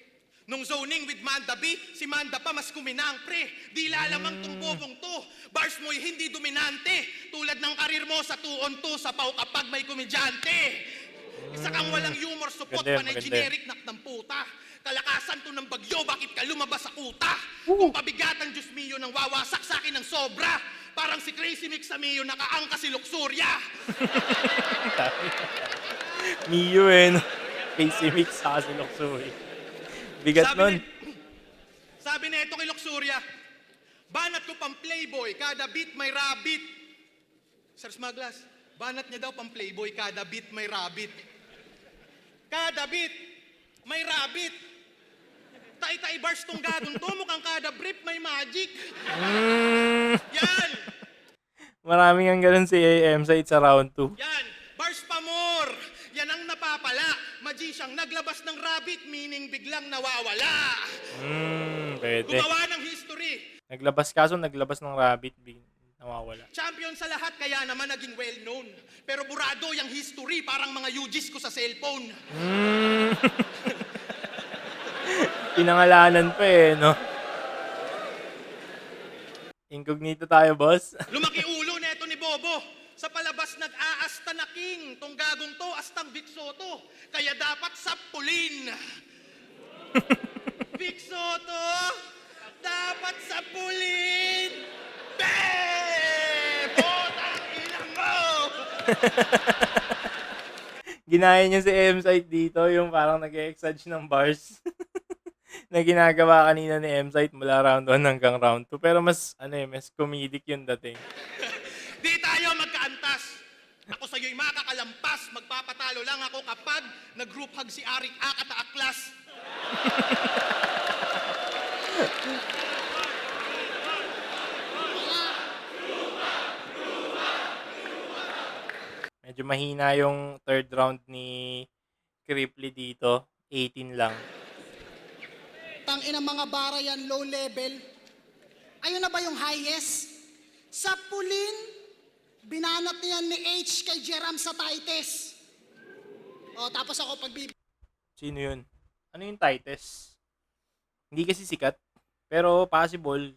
Nung zoning with Manda B, si Manda pa mas kuminang, pre. Di lalamang tong bobong to. Bars mo'y hindi dominante. Tulad ng karir mo sa 2-on-2 sa pau kapag may komedyante. Isa kang walang humor, support Maganda yan, panay maganda generic nak ng puta. Kalakasan to ng bagyo, bakit ka lumabas sa kuta? Kung pabigatan, Diyos mio, nang wawasak sa akin ng sobra. Parang si Crazy Mix sa Mio, nakaangka si Luxuria. Mio no? Casey Mix sa si Luxury. Bigat nun. Sabi na ito kay Luxuria, banat ko pang Playboy, kada beat may rabbit. Sir Smaglas, banat niya daw pang Playboy, kada beat may rabbit. Kada beat may rabbit. Tai-tai bars tong gagong to, mukhang kada brief may magic. Yan! Maraming ang ganun si AM sa It's a Round 2. Yan! Bars pa more! Yan ang napapala. Magician naglabas ng rabbit, meaning biglang nawawala. Pwede. Gumawa ng history. Naglabas ng rabbit, nawawala. Champion sa lahat, kaya naman naging well-known. Pero burado yung history, parang mga UGs ko sa cellphone. Pinangalanan pa no? Incognito tayo, boss. Lumaki ulo neto ni Bobo. Sa palabas nag-aasta na king. Tong gagong to, astang Vic Soto. Kaya dapat sapulin. Vic Soto, dapat sapulin. Botang ilang mo! Ginaya niya si M-Site dito, yung parang nag-e-exage ng bars. Na ginagawa kanina ni M-Site mula round 1 hanggang round 2. Pero mas comedic yung dating. Di tayo magkaantas. Ako sa'yo'y makakalampas. Magpapatalo lang ako kapag nag-group hug si Arik Akata Aklas. Medyo mahina yung third round ni Cripply dito. 18 lang. Tangina mga bara yan, low level. Ayun na ba yung highest? Sa pulin, binanat niyan ni H kay Jeram sa Tites. O, tapos ako Sino yun? Ano yung Titus? Hindi kasi sikat. Pero possible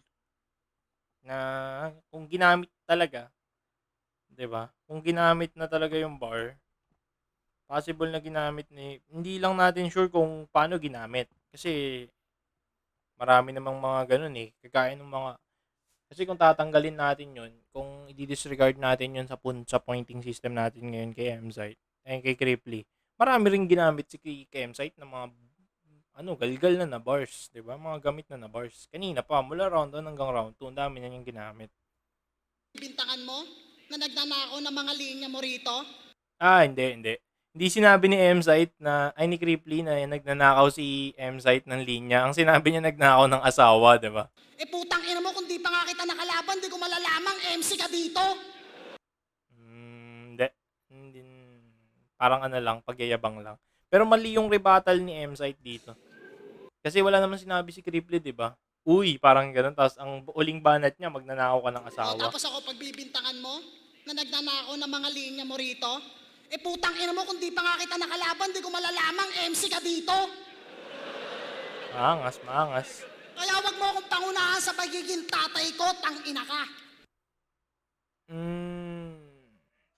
na kung ginamit talaga, 'di ba? Kung ginamit na talaga yung bar, possible na ginamit ni, hindi lang natin sure kung paano ginamit. Kasi marami namang mga ganun kagaya ng mga, kasi kung tatanggalin natin yun, kung i-disregard natin yun sa pointing system natin ngayon kay M-Site, kay Cripply, marami rin ginamit si kay M-Site ng mga galgal na bars, 'di ba? Mga gamit na bars. Kanina pa mula round 1 hanggang round 2, ang dami na niyang ginamit. bintangan mo na nagnanakaw ng mga linya mo rito. Hindi. Hindi sinabi ni M-Site na, ay ni Cripply na nagnanakaw si M-Site ng linya. Ang sinabi niya nagnakaw ng asawa, di ba? Putang ina mo, kung di pa nga kita nakalaban, di ko malalamang MC ka dito. Hindi. Hindi. Parang ano lang, pagyayabang lang. Pero mali yung rebuttal ni M-Site dito. Kasi wala naman sinabi si Cripply, di ba? Uy, parang ganun. Tapos ang uling banat niya, magnanakaw ka ng asawa. Tapos ako pagbibintangan mo, na nagnanakaw ng mga linya mo rito, putang ina mo, kung di pa nga kita nakalaban, di ko malalamang MC ka dito. Maangas, maangas. Kaya wag mo akong pangunahan sa pagiging tatay ko, tang ina ka.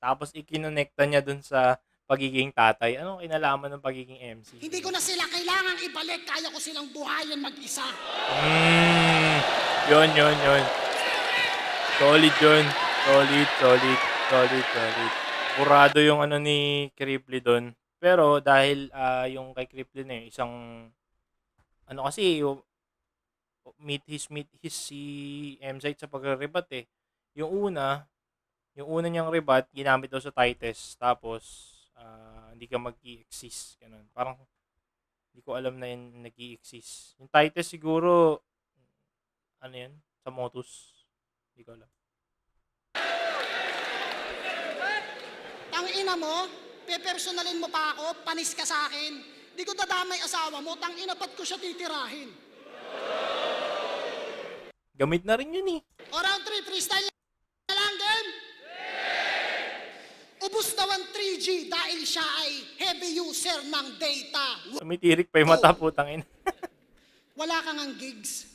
Tapos ikinonekta niya dun sa pagiging tatay. Anong kinalaman ng pagiging MC? Hindi ko na sila kailangang ibalik, kaya ko silang buhayin mag-isa. Yun. Solid yun. Solid. Burado yung ano ni Cripply doon. Pero dahil yung kay Cripply na yun, isang ano kasi meet his si M-Site sa pagre-rebat eh. Yung una niyang rebat, ginamit daw sa Titus. Tapos hindi ka mag-i-exist. Ganun. Parang hindi ko alam na yun nag-i-exist. Yung Titus siguro ano yun? Sa Motus. Hindi ko alam. Tangina mo, pepersonalin mo pa ako, panis ka sa akin. Di ko dadamay asawa mo, tangina ba't ko siya titirahin? Gamit na rin yun eh. O round 3, freestyle na lang game? Ubus daw ang 3G dahil siya ay heavy user ng data. Tumitirik pa yung mata, putangin. Wala kang ang gigs.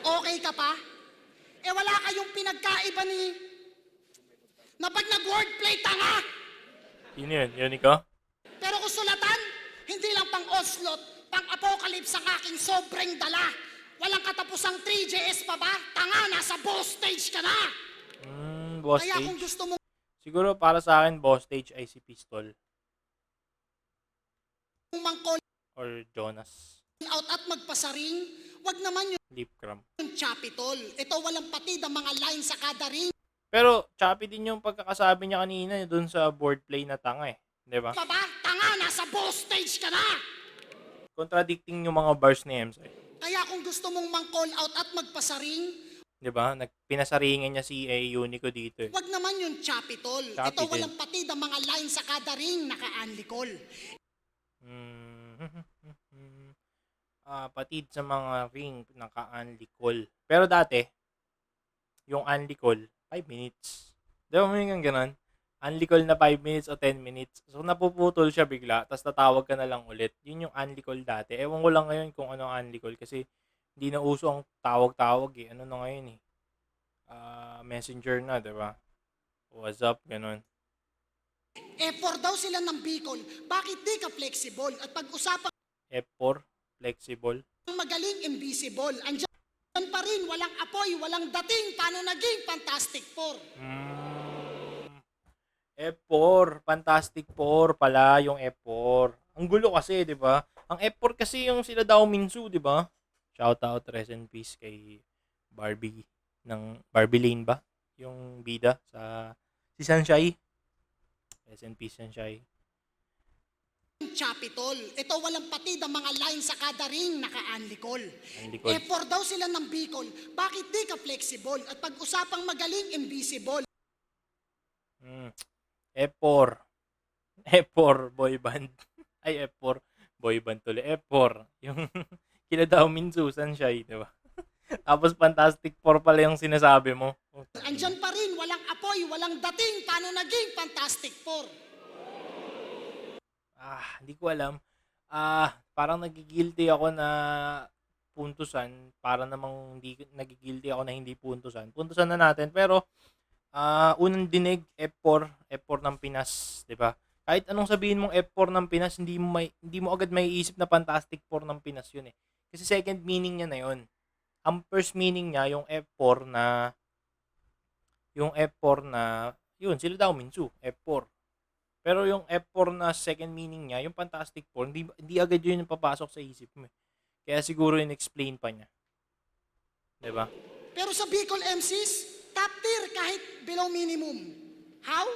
Okay ka pa? Wala kayong pinagkaiba ni... na pag nag-wordplay, tanga! Yun yun, ikaw? Pero kung sulatan, hindi lang pang onslaught, pang apocalypse ang aking sobrang dala. Walang katapusang 3JS pa ba? Tanga, nasa boss stage ka na! Boss Kaya stage. kung gusto mo Siguro para sa akin, boss stage ay si Pistol mang-call or Jonas. out at magpasaring, wag naman Lip cram. yung chapitol. Ito walang patid ang mga line sa kada ring. Pero choppy din yung pagkakasabi niya kanina dun sa board play na tanga eh. Di ba? Pa ba? Tanga, nasa boss stage ka na! Contradicting yung mga bars ni MC. Kaya kung gusto mong mang-call out at magpasaring, Di ba? Pinasaringan niya si Unico dito eh. wag naman yung chapitol. Choppy Ito din. walang patid ang mga line sa kada ring, naka-unlicol. Patid sa mga ring naka-unlicol. Pero dati, yung unlicol, 5 minutes. Di ba may ganon? Unlicol na 5 minutes o 10 minutes. So napuputol siya bigla, tapos tatawag ka na lang ulit. Yun yung unlicol dati. Ewan ko lang ngayon kung ano ang unlicol kasi hindi na uso ang tawag-tawag eh. Ano na ngayon eh? Messenger na, di ba? What's up? Ganon. F4 daw sila ng Bicol, bakit di ka flexible? At pag-usapan F4, flexible. magaling, invisible. Andyan pa rin, walang apoy, walang dating. Paano naging Fantastic Four? F4, Fantastic Four pala yung F4. Ang gulo kasi, 'di ba? Ang F4 kasi yung sila Dao Minsu, 'di ba? Shout out, rest in peace kay Barbie ng Barbie Lane ba? Yung bida sa si Sunshine. Rest in peace, Sunshine. Chapitol. Ito walang patid ang mga line sa kada ring, naka-unlicol. Unlicol. F4 daw sila ng Bicol, bakit di ka flexible? At pag-usapang magaling, invisible. F4. F4 boy band. Ay, F4 boy band tuloy. F4. Yung kila Dao Minsu, Sunshine, 'di ba? Tapos Fantastic Four pala yung sinasabi mo. Andyan pa rin, walang apoy, walang dating. Paano naging Fantastic Four? Hindi ko alam. Parang nagigilty ako na puntusan. Para namang nagigilty ako na hindi puntusan. Puntusan na natin. Pero, unang dinig, F4 ng Pinas. 'Di ba? Kahit anong sabihin mong F4 ng Pinas, hindi mo agad maiisip na Fantastic Four ng Pinas yun eh. Kasi second meaning niya na yun. Ang first meaning niya, yung F4 na, yun, sila Dao Minsu, F4. Pero yung F4 na second meaning niya, yung Fantastic Four, hindi agad yun yung papasok sa isip mo. Kaya siguro in-explain pa niya. Diba? Pero sa Bicol MCs, top tier kahit below minimum. How?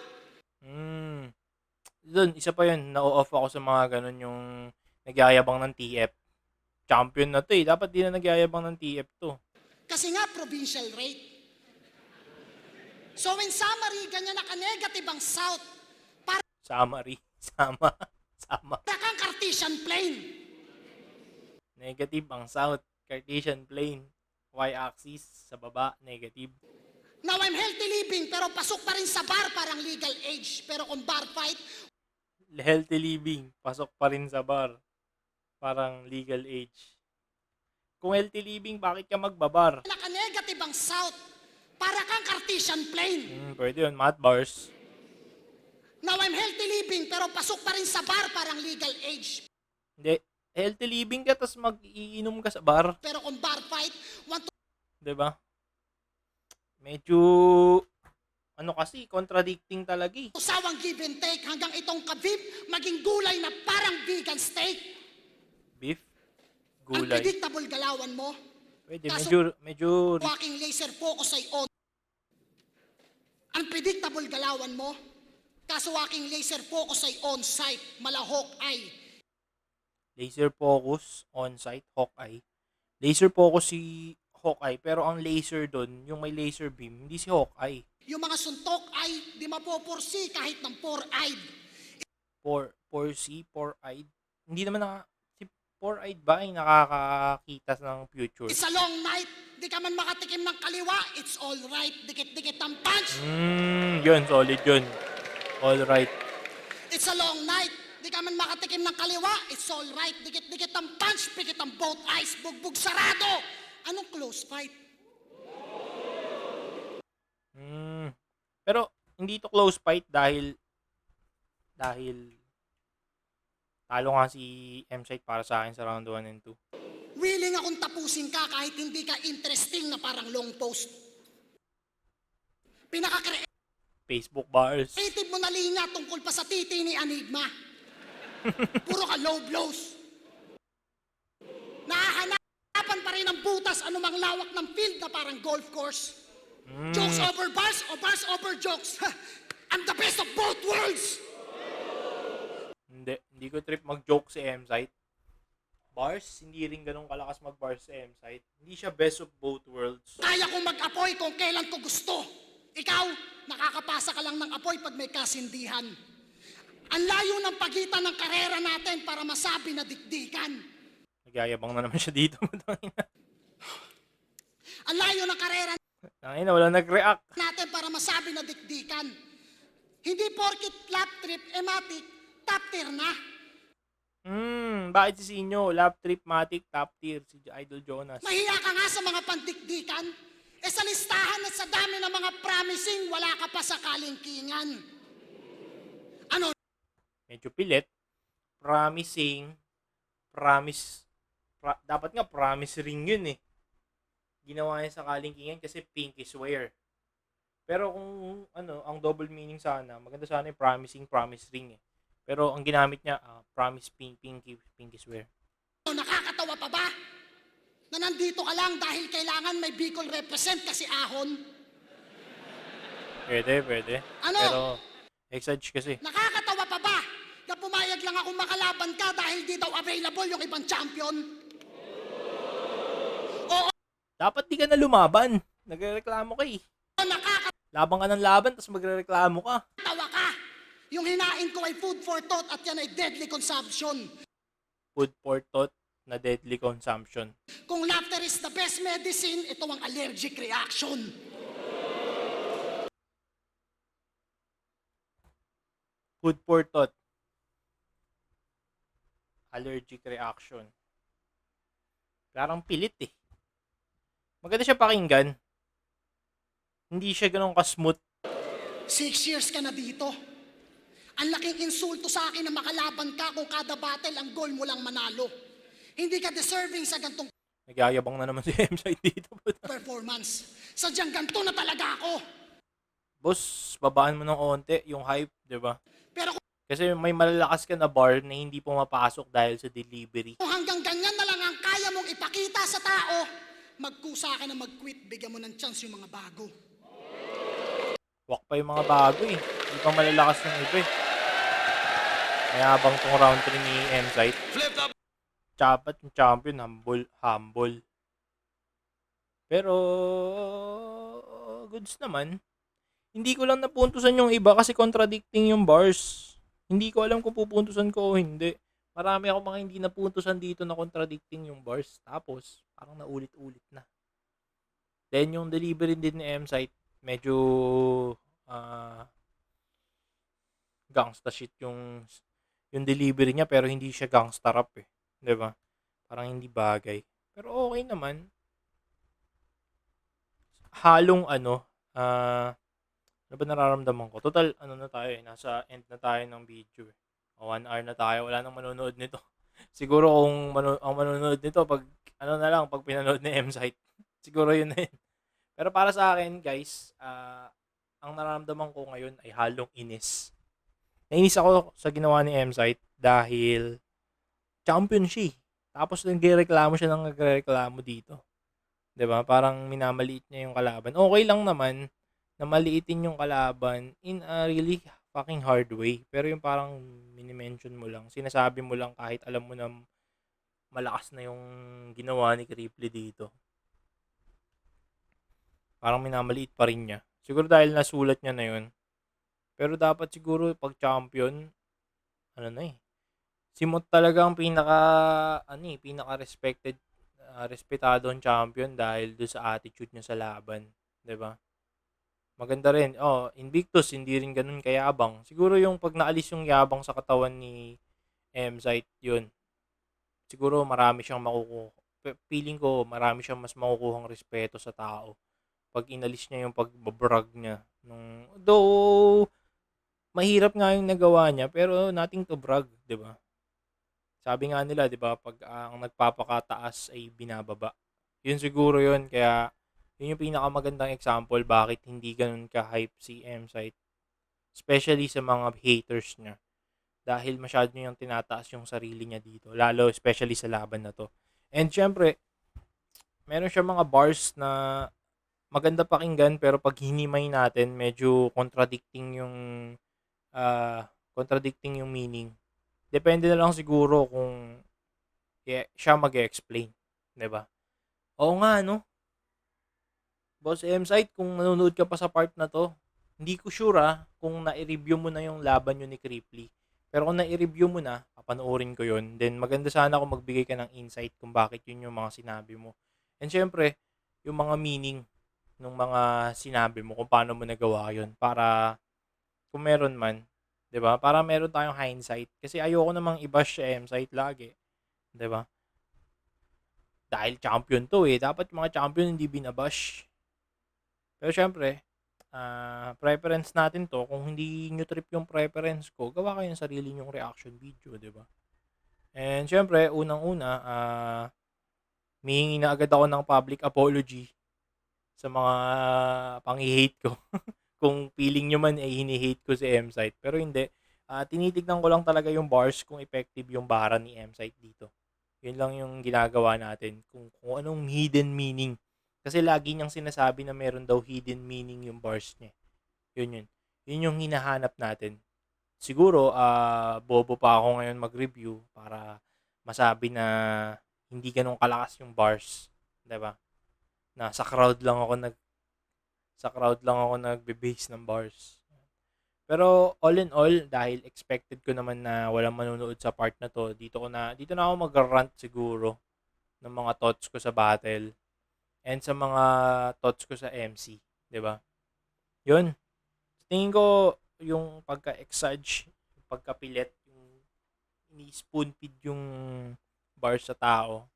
Hmm. Do'n, isa pa 'yun, na-o-off ako sa mga gano'n, yung nagyayabang ng TF. Champion na 'to, eh, dapat 'di na nagyayabang ng TF 'to. Kasi nga, provincial rate. So in summary, ganyan naka-negative ang South. Para Summary, sama. kang Cartesian plane. Negative ang South, Cartesian plane. Y-axis sa baba, negative. Now I'm healthy living, pero pasok pa rin sa bar parang legal age. Pero kung bar fight, Healthy living, pasok pa rin sa bar. Parang legal age. Kung healthy living, bakit ka magbabar? naka-negative ang South. Para kang Cartesian plane. Pwede yun, math bars. Now I'm healthy living, pero pasok pa rin sa bar parang legal age. Hindi, healthy living ka, tapos mag-iinom ka sa bar. Pero kung bar fight, want to 'Di ba? Medyo, ano kasi, contradicting talaga eh. usawang give and take hanggang itong kabib maging gulay na parang vegan steak. Beef, Ang gulay. predictable galawan mo, Pwede, Kaso- medyo, walking laser focus ay on. Ang predictable galawan mo, kaso walking laser focus ay on-site, malahok ay. laser focus, on-site, Hawkeye. Laser focus si Hawkeye, pero ang laser doon, yung may laser beam, hindi si Hawkeye. Yung mga suntok ay di mapopursi kahit ng four-eyed. 4C, 4-eyed. Hindi naman si 4-eyed ba ay nakakakita ng future? It's a long night, di ka man makatikim ng kaliwa, it's all right, dikit-dikit ang punch. Yun, solid yun. All right. It's a long night, di ka man makatikim ng kaliwa, it's all right, dikit-dikit ang punch, pikit ang both eyes, bugbog sarado. Anong close fight? Pero hindi to close fight dahil talo nga si M-Site para sa akin sa round 1 and 2. Willing akong tapusin ka kahit hindi ka interesting na parang long post. Pinaka-creative Facebook bars. mo na linya tungkol pa sa titi ni Enigma. Puro ka low blows. Nahahanapan pa rin ang butas anumang lawak ng field na parang golf course. Jokes over bars o bars over jokes. I'm the best of both worlds. Hindi ko trip mag-joke si M-Site. Bars, hindi rin ganun kalakas mag-bars si M-Site. Hindi siya best of both worlds. Kaya kong mag-apoy kung kailan ko gusto. Ikaw, nakakapasa ka lang ng apoy pag may kasindihan. Ang layo ng pagitan ng karera natin para masabi na dikdikan. Nagyayabang na naman siya dito. Ang layo ng karera Tangina, wala nag-react. natin para masabi na dikdikan. Hindi porkit lap trip, ematic, top tier na. Bakit si Sinyo? Lap trip, matic, top tier. Si Idol Jonas. Mahiya ka nga sa mga pandikdikan. Sa listahan at sa dami ng mga promising, wala ka pa sa kalingkingan. Ano? Medyo pilit. Promising. Dapat nga promise ring yun eh. Ginawa niya sa kalingkingan kasi pinky swear. Pero kung ang double meaning sana, maganda sana yung promising promise ring eh. Pero ang ginamit niya, promise pinky swear. Nakakatawa pa ba? Na nandito ka lang dahil kailangan may Bicol represent kasi ahon? Pwede. Ano? Pero, exage kasi. Nakakatawa pa ba? Na pumayag lang akong makalaban ka dahil di daw available yung ibang champion? Dapat di ka na lumaban. Nagrereklamo ka eh. Nakakatawa Labang ka ng laban, tapos magrereklamo ka. ka. Yung hinain ko ay food for thought at yan ay deadly consumption. Food for thought na deadly consumption. Kung laughter is the best medicine, ito ang allergic reaction. Food for thought. Allergic reaction. Parang pilit eh. Maganda siya pakinggan. Hindi siya ganun ka-smooth. 6 years ka na dito. Ang laking insulto sa akin na makalaban ka kung kada battle ang goal mo lang manalo. Hindi ka deserving sa gantong Nagyayabang na naman si M-Site dito. performance. Sadyang ganito na talaga ako. Boss, babaan mo ng onte yung hype, di ba? Pero Kasi may malalakas ka na bar na hindi pumapasok dahil sa delivery. kung hanggang ganyan na lang ang kaya mong ipakita sa tao, magkusa ka na mag-quit, bigyan mo ng chance yung mga bago. Wak pa yung mga bago eh. Hindi pa malalakas yung iba eh. Mayabang tong round 3 ni M-Site. Flip top. Dapat yung champion, humble. Pero, goods naman. Hindi ko lang napuntusan yung iba kasi contradicting yung bars. Hindi ko alam kung pupuntusan ko o hindi. Marami ako mga hindi napuntusan dito na contradicting yung bars. Tapos, parang naulit-ulit na. Then, yung delivery din ni M-Site, medyo gangsta shit yung delivery niya pero hindi siya gangsta rap eh. 'Di ba? Parang hindi bagay. Pero okay naman. Halong ano ba nararamdaman ko? Total, ano na tayo eh, nasa end na tayo ng video eh. O 1 hour na tayo, wala nang manonood nito. Siguro kung ang manonood nito, pag, ano na lang, pag pinanood ni M-Site. Siguro yun na yun. Pero para sa akin, guys, ang nararamdaman ko ngayon ay halong inis. Nainis ako sa ginawa ni M-Site dahil champion siya eh. Tapos nagrereklamo siya ng nagrereklamo dito. 'Di ba? Parang minamaliit niya yung kalaban. Okay lang naman na maliitin yung kalaban in a really fucking hard way. Pero yung parang mini-mention mo lang, sinasabi mo lang kahit alam mo na malakas na yung ginawa ni Cripply dito. Parang minamaliit pa rin niya. Siguro dahil nasulat niya na yun. Pero dapat siguro pag champion, ano na eh. Si Mot talaga ang pinaka respected, respetadong champion dahil do sa attitude niya sa laban, 'di ba? Maganda rin. Oh, Invictus hindi rin ganoon kayabang. Siguro yung pag naalis yung yabang sa katawan ni M-Site, yun. Siguro marami siyang makukuha. Feeling ko marami siyang mas makukuhang respeto sa tao pag inalis niya yung pagbabrag niya. Though mahirap nga yung nagawa niya pero nothing to brag, 'di ba? Sabi nga nila, 'di ba, pag ang nagpapakataas ay binababa. Yun siguro yun kaya yun yung pinakamagandang example bakit hindi ganun ka-hype si M-Site. Especially sa mga haters niya. Dahil masyado niyang tinataas yung sarili niya dito. Lalo especially sa laban na to. And syempre, meron siya mga bars na maganda pakinggan pero pag hinimay natin, medyo contradicting yung meaning. Depende na lang siguro kung siya mag-explain, 'di ba? Oo nga no. Boss M-Site, kung manonood ka pa sa part na to, hindi ko sure kung na-review mo na yung laban yun ni Cripply. Pero kung na-review mo na, papanoorin ko yun. Then maganda sana kung magbigay ka ng insight kung bakit yun yung mga sinabi mo. And syempre, yung mga meaning ng mga sinabi mo kung paano mo nagawa yun. Para kung meron man, 'di ba? Para meron tayong hindsight. Kasi ayoko namang i-bash sa M-Site lagi, 'di ba? Dahil champion to eh. Dapat mga champion hindi binabash. Pero syempre, preference natin to. Kung hindi nyo trip yung preference ko, gawa kayo ng sarili nyong reaction video, di ba? And syempre, unang-una, mihingi na agad ako ng public apology sa mga pang-hate ko. Kung feeling nyo man ay hini-hate ko si M-Site. Pero hindi. Tinitignan ko lang talaga yung bars kung effective yung bara ni M-Site dito. Yun lang yung ginagawa natin. Kung anong hidden meaning. Kasi lagi niyang sinasabi na meron daw hidden meaning yung bars niya. Yun. Yun yung hinahanap natin. Siguro, bobo pa ako ngayon mag-review para masabi na hindi ganun kalakas yung bars. 'Di ba? Sa crowd lang ako nagbe-base ng bars. Pero all in all, dahil expected ko naman na walang manonood sa part na to, dito na ako mag-rant siguro ng mga thoughts ko sa battle. And sa mga thoughts ko sa MC, 'di ba? 'Yun. Tingin ko yung pagka-exage, yung pagkapilit, yung ini-spoon feed yung bars sa tao.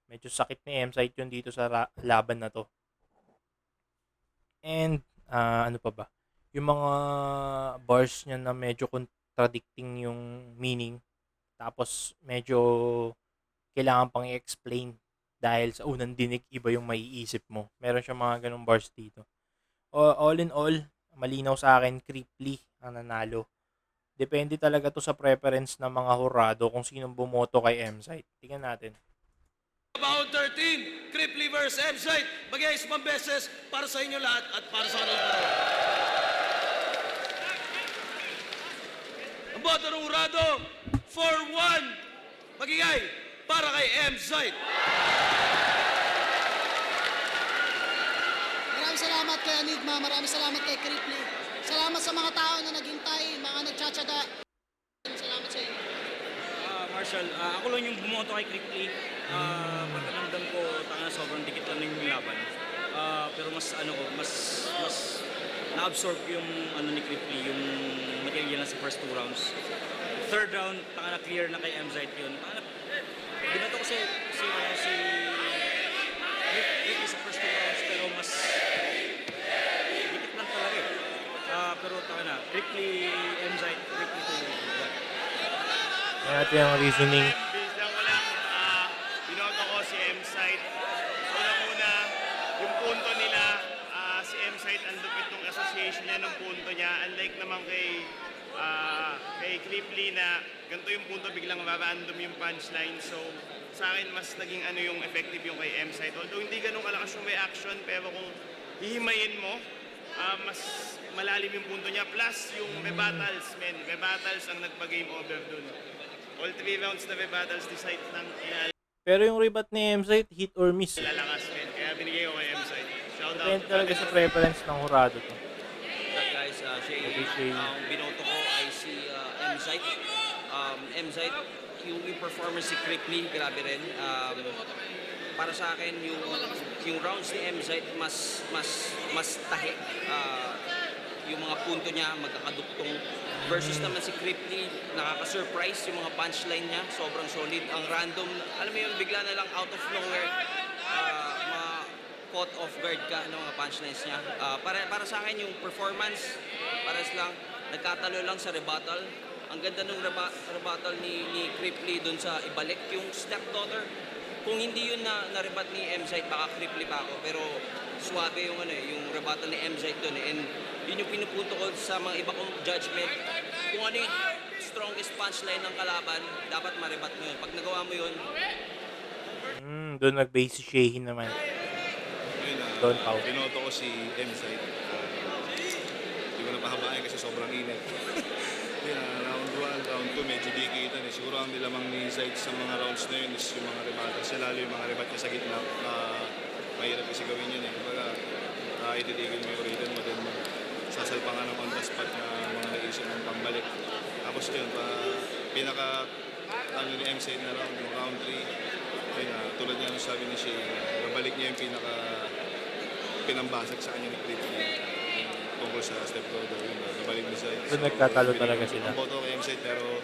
Medyo sakit ni M-Site yun dito sa laban na to. And ano pa ba? Yung mga bars niya na medyo contradicting yung meaning. Tapos medyo kailangan pang i-explain dahil sa unang dinig, iba yung maiisip mo. Meron siyang mga ganong bars dito. All in all, malinaw sa akin, Cripply ang nanalo. Depende talaga to sa preference ng mga hurado kung sinong bumoto kay M-Site. Tingnan natin. Round 13, Cripply vs. M-Site. Mag-iisipang beses para sa inyo lahat at para sa kanila. Ang boto ng Urado, 4-1. Magingay para kay M-Site. Maraming salamat kay Enigma, maraming salamat kay Cripply. Salamat sa mga tao na naghintay, mga nagtsatsaga. Salamat sa inyo. Marshall, ako lang yung bumoto kay Cripply. Pagkakamdam ko, sobrang dikit lang yung laban. Pero mas na-absorb ko yung ni Cripply, yung material lang sa first 2 rounds. Third round, clear na kay M-Site yun. Binato ko si Cripply sa first 2 rounds, pero mas dikit lang talaga eh. Pero Cripply, M-Site, Cripply to 1. Yan natin yung reasoning. Bilang ko lang, binoto ko si M-Site. Una-una, yung punto nila, si M-Site, ang lupit ng association niya ng punto niya. Unlike naman kay Cripply na ganito yung punto, biglang mababandom yung punchline. So, sa akin, mas naging yung effective yung kay M-Site. Although hindi ganun kalakas yung reaction, pero kung hihimayin mo, mas malalim yung punto niya. Plus, yung rebuttals, rebuttals ang nagpa-game over dun. All 3 rounds na rebuttals decide ng Pero yung rebat ni M-Site, hit or miss. ilalakas, men. Kaya binigay ko kay M-Site. Shout out. Depende talaga sa preference ng Jurado to. Guys, Okay. ang binoto ko ay si M-Site. M-Site, yung performance si Cripply, grabe rin. Para sa akin, yung rounds ni M-Site mas tahi. Yung mga punto niya magkakaduktong. Versus naman si Cripply, nakaka-surprise yung mga punchline niya. Sobrang solid. Ang random, alam mo yun, bigla na lang out of nowhere, caught off guard ka ng mga punchlines niya. Para sa akin yung performance, pares lang, nagkatalo lang sa rebuttal. Ang ganda ng rebuttal ni Cripply dun sa ibalik yung stepdaughter. Kung hindi yun na-rebat ni M-Site, baka Cripply pa ako. Pero suwabe yung yung rebuttal ni M-Site dun. And yun yung pinupunto ko sa mga iba kong judgment. Kung ano yung strongest punchline ng kalaban, dapat ma-rebat mo yun. Pag nagawa mo yun, Doon nag-base si Sheehin naman. Don Pao. Binoto ko si M-Site. Hindi ko na pahabain kasi sobrang init. Round 1, round 2, medyo di kita. Siguro ang nilamang ni Site sa mga rounds na yun is yung mga rebatas. Lalo yung mga rebat niya sa gitna. Mahirap kasi gawin yun eh. Kumbaga, ititigil mo yung rhythm mo din. Sasalpangan ng on the spot na mga naisip mong pambalik. Tapos yun, pinaka ni M-Site na round, yung round 3. Tulad niya nung sabi ni Shea, nabalik niya yung pinambasag sa kanya ni Cripply tungkol sa step brother. Nabalik niya sa Doon nagtatalo talaga sila. ang boto kay M-Site pero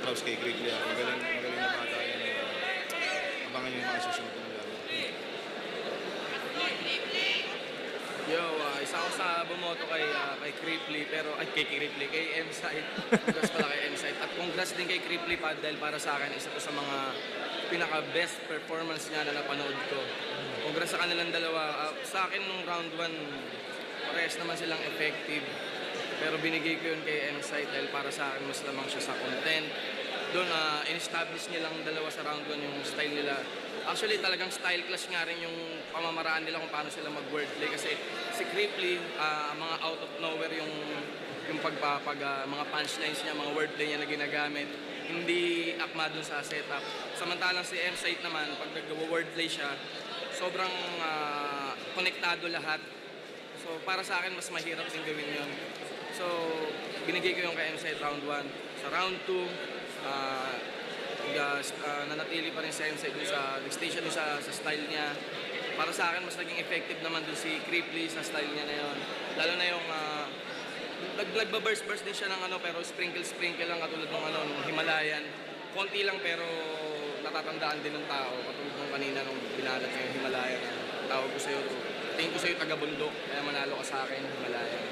props kay Cripply. Magaling na bata yan. Abangan niyo yung mga susunod na laban. Yo, isa ako sa bumoto kay Cripply, pero kay M-Site. Congrats pala kay M-Site. At congrats din kay Cripply pa dahil para sa akin, isa to sa mga pinaka-best performance niya na napanood ko. Congrats sa kanilang dalawa. Sa akin nung round 1, parehas naman silang effective. Pero binigay ko yun kay M-Site dahil para sa akin mas lamang siya sa content. Doon, in-establish nilang dalawa sa round 1 yung style nila. Actually, talagang style clash nga rin yung pamamaraan nila kung paano sila mag-wordplay. Kasi si Cripply, mga out of nowhere yung mga punchlines niya, mga wordplay niya na ginagamit. Hindi akma dun sa setup. Samantalang si M-Site naman, pag nag-wordplay siya, sobrang konektado lahat. So, para sa akin, mas mahirap din gawin yun. So, binigay ko yung kay M-Site round 1. Sa round 2, nanatili pa rin si M-Site dun sa station dun sa style niya. Para sa akin, mas naging effective naman dun si Cripply sa style niya na yun. Lalo na yung nagbaburst din siya ng pero sprinkle lang katulad ng Himalayan. Konti lang pero natatandaan din ng tao katulad ng kanina nung binalat niya yung Himalayan. Tawag ko sa'yo, tingin ko sa'yo taga-bundok kaya manalo ka sa akin, Himalayan.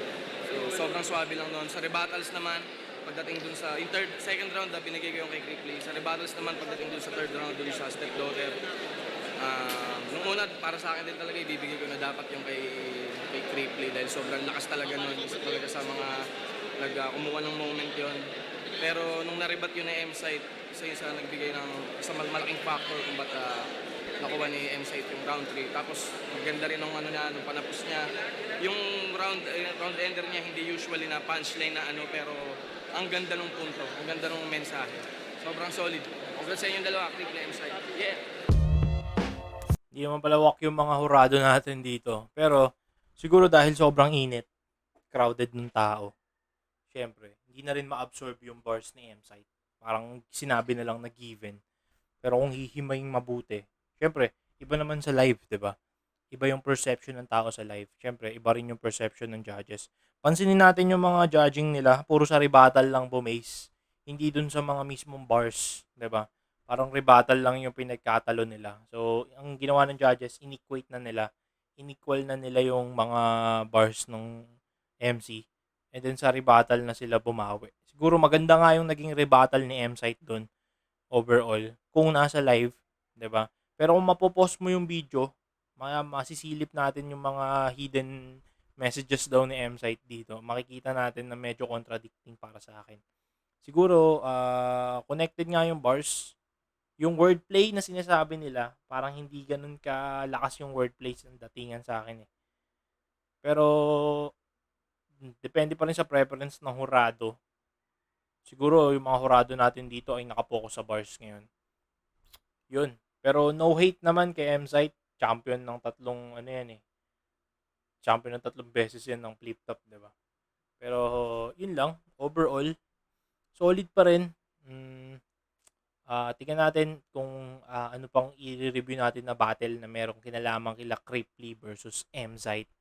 So sobrang swabe lang noon. Sa rebuttals naman, pagdating dun sa second round binigay ko yung kay Cripply. Sa rebuttals naman pagdating dun sa third round dun sa step daughter. Nung una, para sa akin din talaga, ibibigay ko na dapat yung kay Cripply dahil sobrang lakas talaga nun. Isa talaga sa mga kumuha ng moment yon. Pero nung naribat yun na M-Site, isa nagbigay ng isang malaking factor kung ba't nakuha ni M-Site yung round 3. Tapos maganda rin nung nung panapos niya. Yung round ender niya, hindi usually na punchline na pero ang ganda ng punto, ang ganda ng mensahe. Sobrang solid. Congrats sa inyong dalawa, Cripply, M-Site. Yeah! Hindi naman palawak yung mga hurado natin dito. Pero, siguro dahil sobrang init, crowded ng tao, syempre, hindi na rin ma-absorb yung bars ni M-Site. Parang sinabi na lang na given. Pero kung hihimayin mabuti, syempre, iba naman sa live, 'di ba? Iba yung perception ng tao sa live. Syempre, iba rin yung perception ng judges. Pansinin natin yung mga judging nila, puro sa rebuttal lang bumase. Hindi dun sa mga mismong bars, 'di ba? Parang rebuttal lang yung pinagkatalo nila. So, ang ginawa ng judges, inequate na nila. Inequal na nila yung mga bars ng MC. And then sa rebuttal na sila bumawi. Siguro maganda nga yung naging rebuttal ni M-Site doon overall kung nasa live, 'di ba? Pero kung mapopost mo yung video, masisilip natin yung mga hidden messages daw ni M-Site dito. Makikita natin na medyo contradicting para sa akin. Siguro connected nga yung bars. Yung wordplay na sinasabi nila, parang hindi ganun kalakas yung wordplay ng datingan sa akin eh. Pero depende pa rin sa preference ng hurado. Siguro yung mga hurado natin dito ay nakapokus sa bars ngayon. Yun. Pero no hate naman kay M-Site. Champion ng tatlong ano yan eh. Champion ng 3 beses yan ng flip top, 'di ba? Pero yun lang, overall solid pa rin. Tingnan natin kung ano pang i-review natin na battle na merong kinalaman kila Cripply versus M-Site.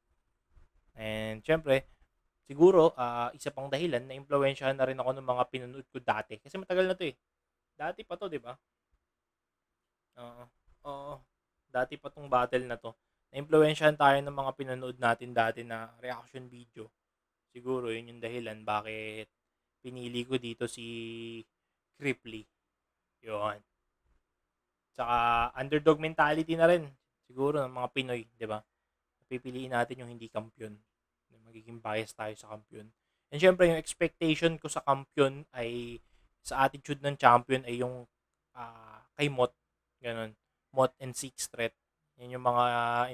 And syempre, siguro isa pang dahilan na impluwensyahan na rin ako ng mga pinanood ko dati kasi matagal na 'to eh. Dati pa 'to, 'di ba? Oo. Oo. Dati pa tong battle na 'to. Na-impluwensyahan tayo ng mga pinanood natin dati na reaction video. Siguro yun yung dahilan bakit pinili ko dito si Cripply. Yun. Tsaka underdog mentality na rin. Siguro ng mga Pinoy, di ba? Pipiliin natin yung hindi kampiyon. Magiging bias tayo sa kampiyon. And syempre, yung expectation ko sa kampiyon ay sa attitude ng champion ay yung kay Mot. Ganun. Mot and Six Threat. Yan yung mga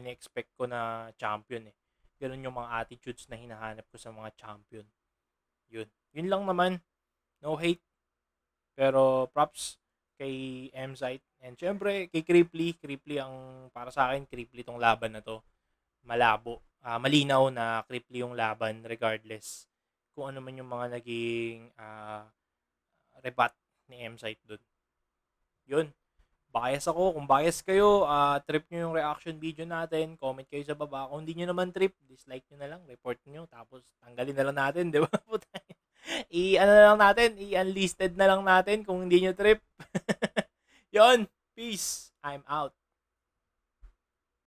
ine-expect ko na champion eh. Ganun yung mga attitudes na hinahanap ko sa mga champion. Yun. Yun lang naman. No hate. Pero props kay M-Site. And syempre, kay Cripply. Cripply ang, para sa akin, Cripply tong laban na to. Malabo. Malinaw na Cripply yung laban regardless kung ano man yung mga naging rebat ni M-Site dun. Yun. Bias ako. Kung bias kayo, trip nyo yung reaction video natin. Comment kayo sa baba. Kung hindi nyo naman trip, dislike nyo na lang. Report nyo. Tapos, tanggalin na lang natin. Di ba? I-ano na lang natin. I-unlisted na lang natin kung hindi nyo trip. Yun. Peace. I'm out.